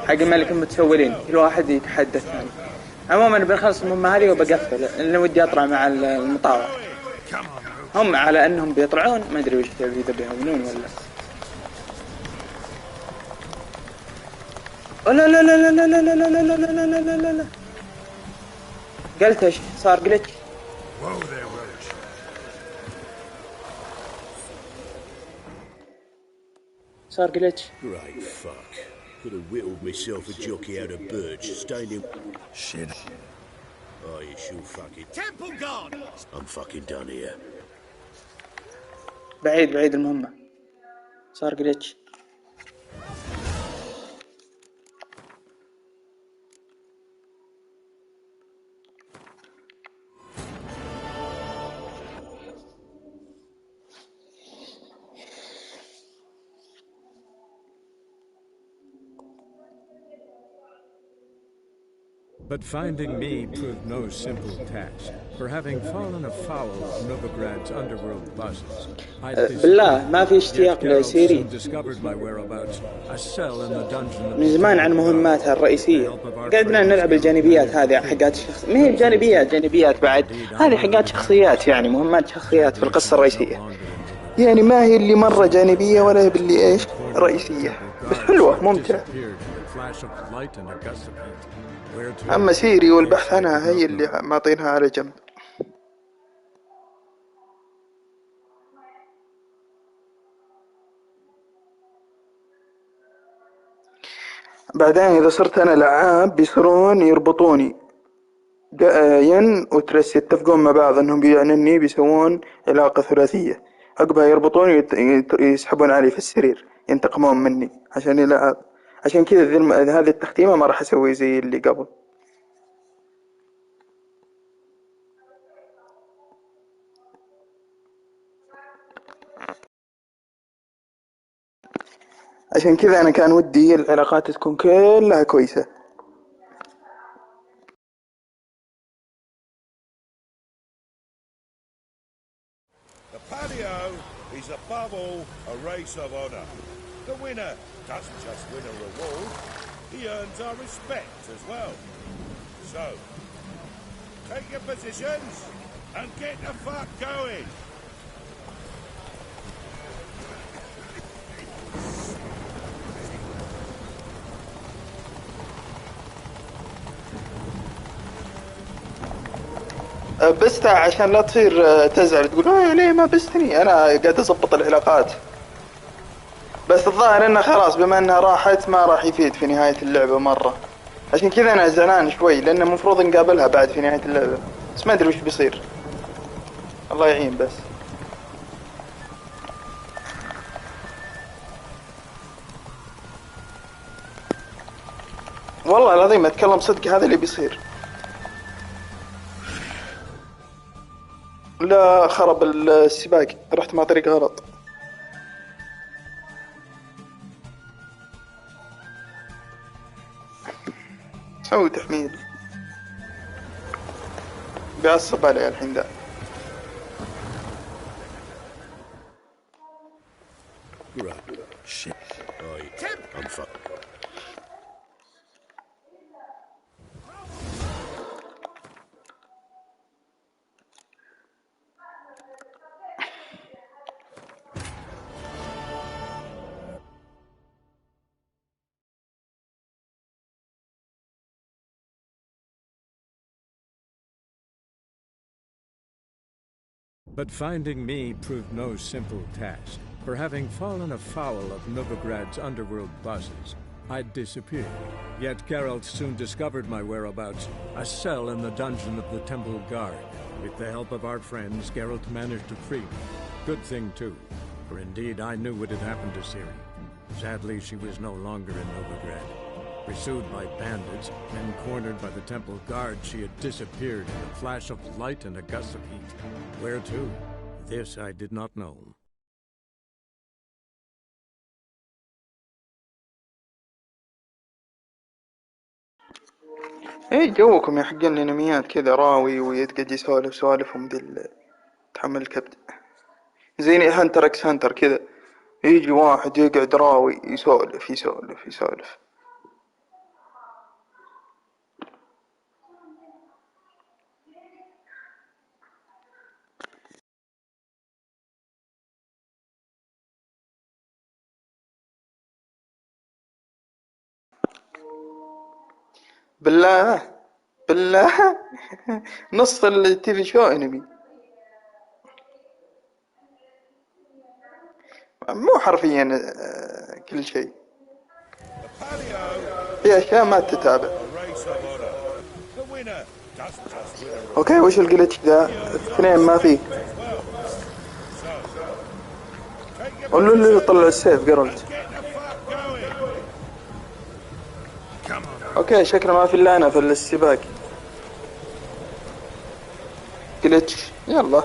حق الملك المتسولين، كل واحد يتحدى الثاني. عموما بنخلص المهمة هذه وبقفل لأن ودي أطلع مع المطاوع. هم على أنهم بيطلعون ما أدري وش تبي إذا بيهونون ولا لا لا لا لا لا لا لا لا لا لا لا لا لا. قلت ايش صار جلتش. صار جلتش. Great fuck. Could have whittled myself a jockey out of birch, stayed in. Shit. Oh, you sure fucking. Temple guard! I'm fucking done here. بعيد المهمة. صار جلتش. But finding me proved no simple task. For having fallen afoul of Novigrad's underworld bosses, I بالله ما في اشتياق لسيري discovered my whereabouts, a cell in the dungeon. من زمان عن مهماتها الرئيسية. قعدنا نلعب الجانبيات هذه حقات شخص، ما هي جانبيات بعد، هذه حقات شخصيات، يعني مهمات شخصيات في القصة الرئيسية، يعني ما هي اللي مرة جانبية ولا هي باللي ايش رئيسية، بس حلوة ممتعة. أما سيري والبحث عنها هي اللي معطينها على جنب. بعدين إذا صرت أنا لعاب بيصيرون يربطوني ين وترس يتفقون مع بعض أنهم يعني بيسوون علاقة ثلاثية، عقبها يربطوني يسحبون علي في السرير ينتقمون مني عشان يلعب. عشان كذا هذه التختيمة ما راح أسوي زي اللي قبل. عشان كذا أنا كان ودي العلاقات تكون كلها كويسة. The patio is above all a race of honor. The winner doesn't just win a reward, he earns our respect as well. So, take your positions and get the fuck going. بستها عشان لا تصير تزعل تقول ليه ما بستني، أنا قاعد أضبط العلاقات. بس الظاهر إنه خلاص بما إنها راحت ما راح يفيد في نهاية اللعبة مرة، عشان كذا أنا زعلان شوي لأنه المفروض نقابلها بعد في نهاية اللعبة، بس ما أدري وش بيصير، الله يعين. بس والله العظيم أتكلم صدق هذا اللي بيصير. لا خرب السباق، رحت مع طريق غلط. سوي تحميل بيعصب علي الحين ده. Shit. I'm fucked. But finding me proved no simple task. For having fallen afoul of Novigrad's underworld bosses, I'd disappeared. Yet Geralt soon discovered my whereabouts, a cell in the dungeon of the Temple Guard. With the help of our friends, Geralt managed to free me. Good thing, too, for indeed I knew what had happened to Ciri. Sadly, she was no longer in Novigrad. Pursued by bandits, then cornered by the Temple Guard, she had disappeared in a flash of light and a gust of heat. Where to? This I did not know. ايه جوكم يا حقين الانميات كذا راوي ويتقعد يسولف سوالفهم دي تحمل الكبد، زيني هانتر اكس هانتر كذا، يجي واحد يقعد راوي يسولف يسولف يسولف. بالله بالله نص التي في شو انمي، مو حرفيا كل شيء، في اشياء ما تتابع. اوكي وش الجلتش ذا؟ اثنين ما فيه. قول له اللي طلع السيف قرلت. اوكي شكله ما في الا انا في السباق. جلتش يلا.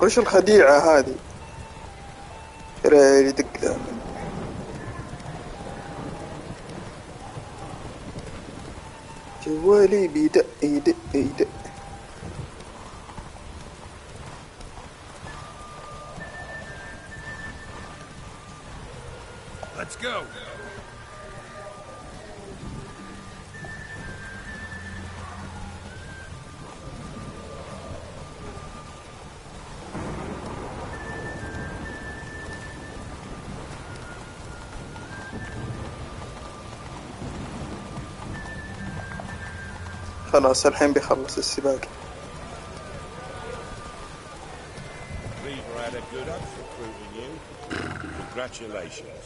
وش الخديعة هذه؟ ترى يدق دائما. جوالي بيدق يدق يدق. Let's go. خلاص الحين بيخلص السباق. Beaver had a good up recruiting you. Congratulations.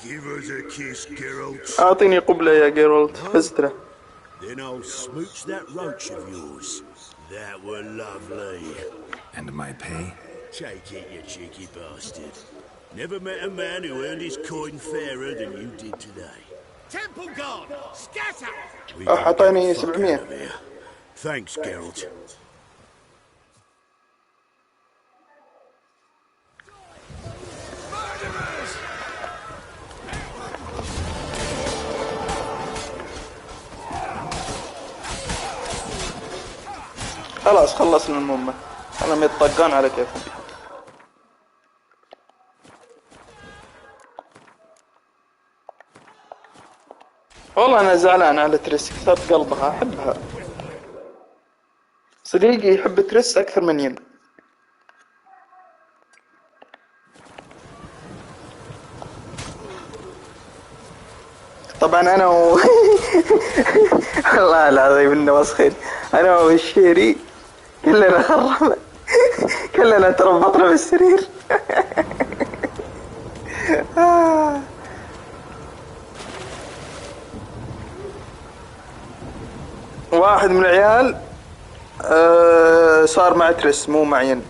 Give us a kiss, Geralt. أعطيني قبلة يا جيرالت. فزت له. Then I'll smooch that roach of yours. That were lovely. And my pay? Take it, you cheeky bastard. Never met a man who earned his coin fairer than you did today. Temple Guard, scatter! أعطاني 700. Thanks, Geralt. خلاص خلصنا المهمة. خلهم يتطقون على كيفهم. والله أنا زعلان على تريس، كسرت قلبها. أحبها صديقي، يحب تريس أكثر من ين. طبعا أنا الله العظيم إنه مسخين. أنا والشيري كلنا خربنا، كلنا تربطنا بالسرير. واحد من العيال صار مع تريس مو مع ين.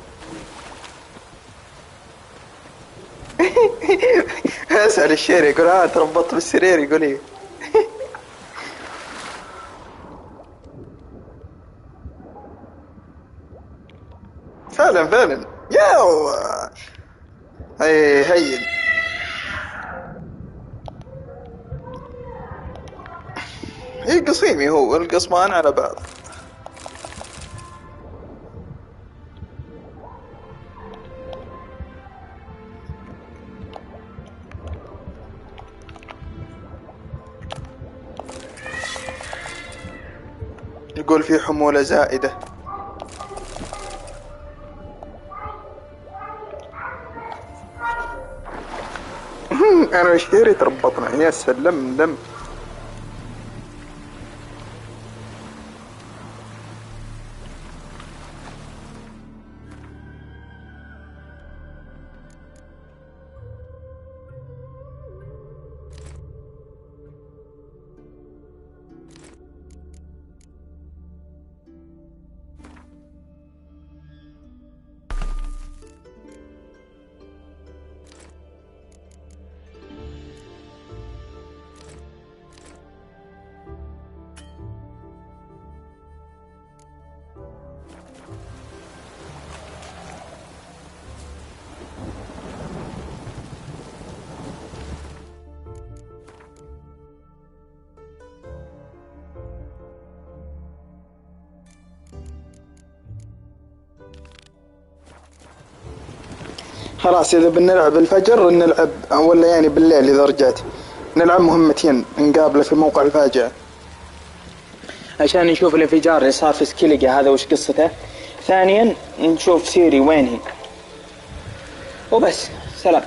اسأل الشيري يقول تربطت بالسرير، يقول ايه. فعلا ياو. هين هي قصيمي، هو القصمان على بعض. يقول في حمولة زائدة. أنا وشيري تربطنا. يا سلام دم. خلاص إذا بنلعب الفجر نلعب، ولا يعني بالليل إذا رجعت نلعب مهمتين نقابله في موقع الفاجعة عشان نشوف الانفجار اللي صار في سكيليجا هذا وش قصته. ثانيا نشوف سيري وين هي، وبس. سلام.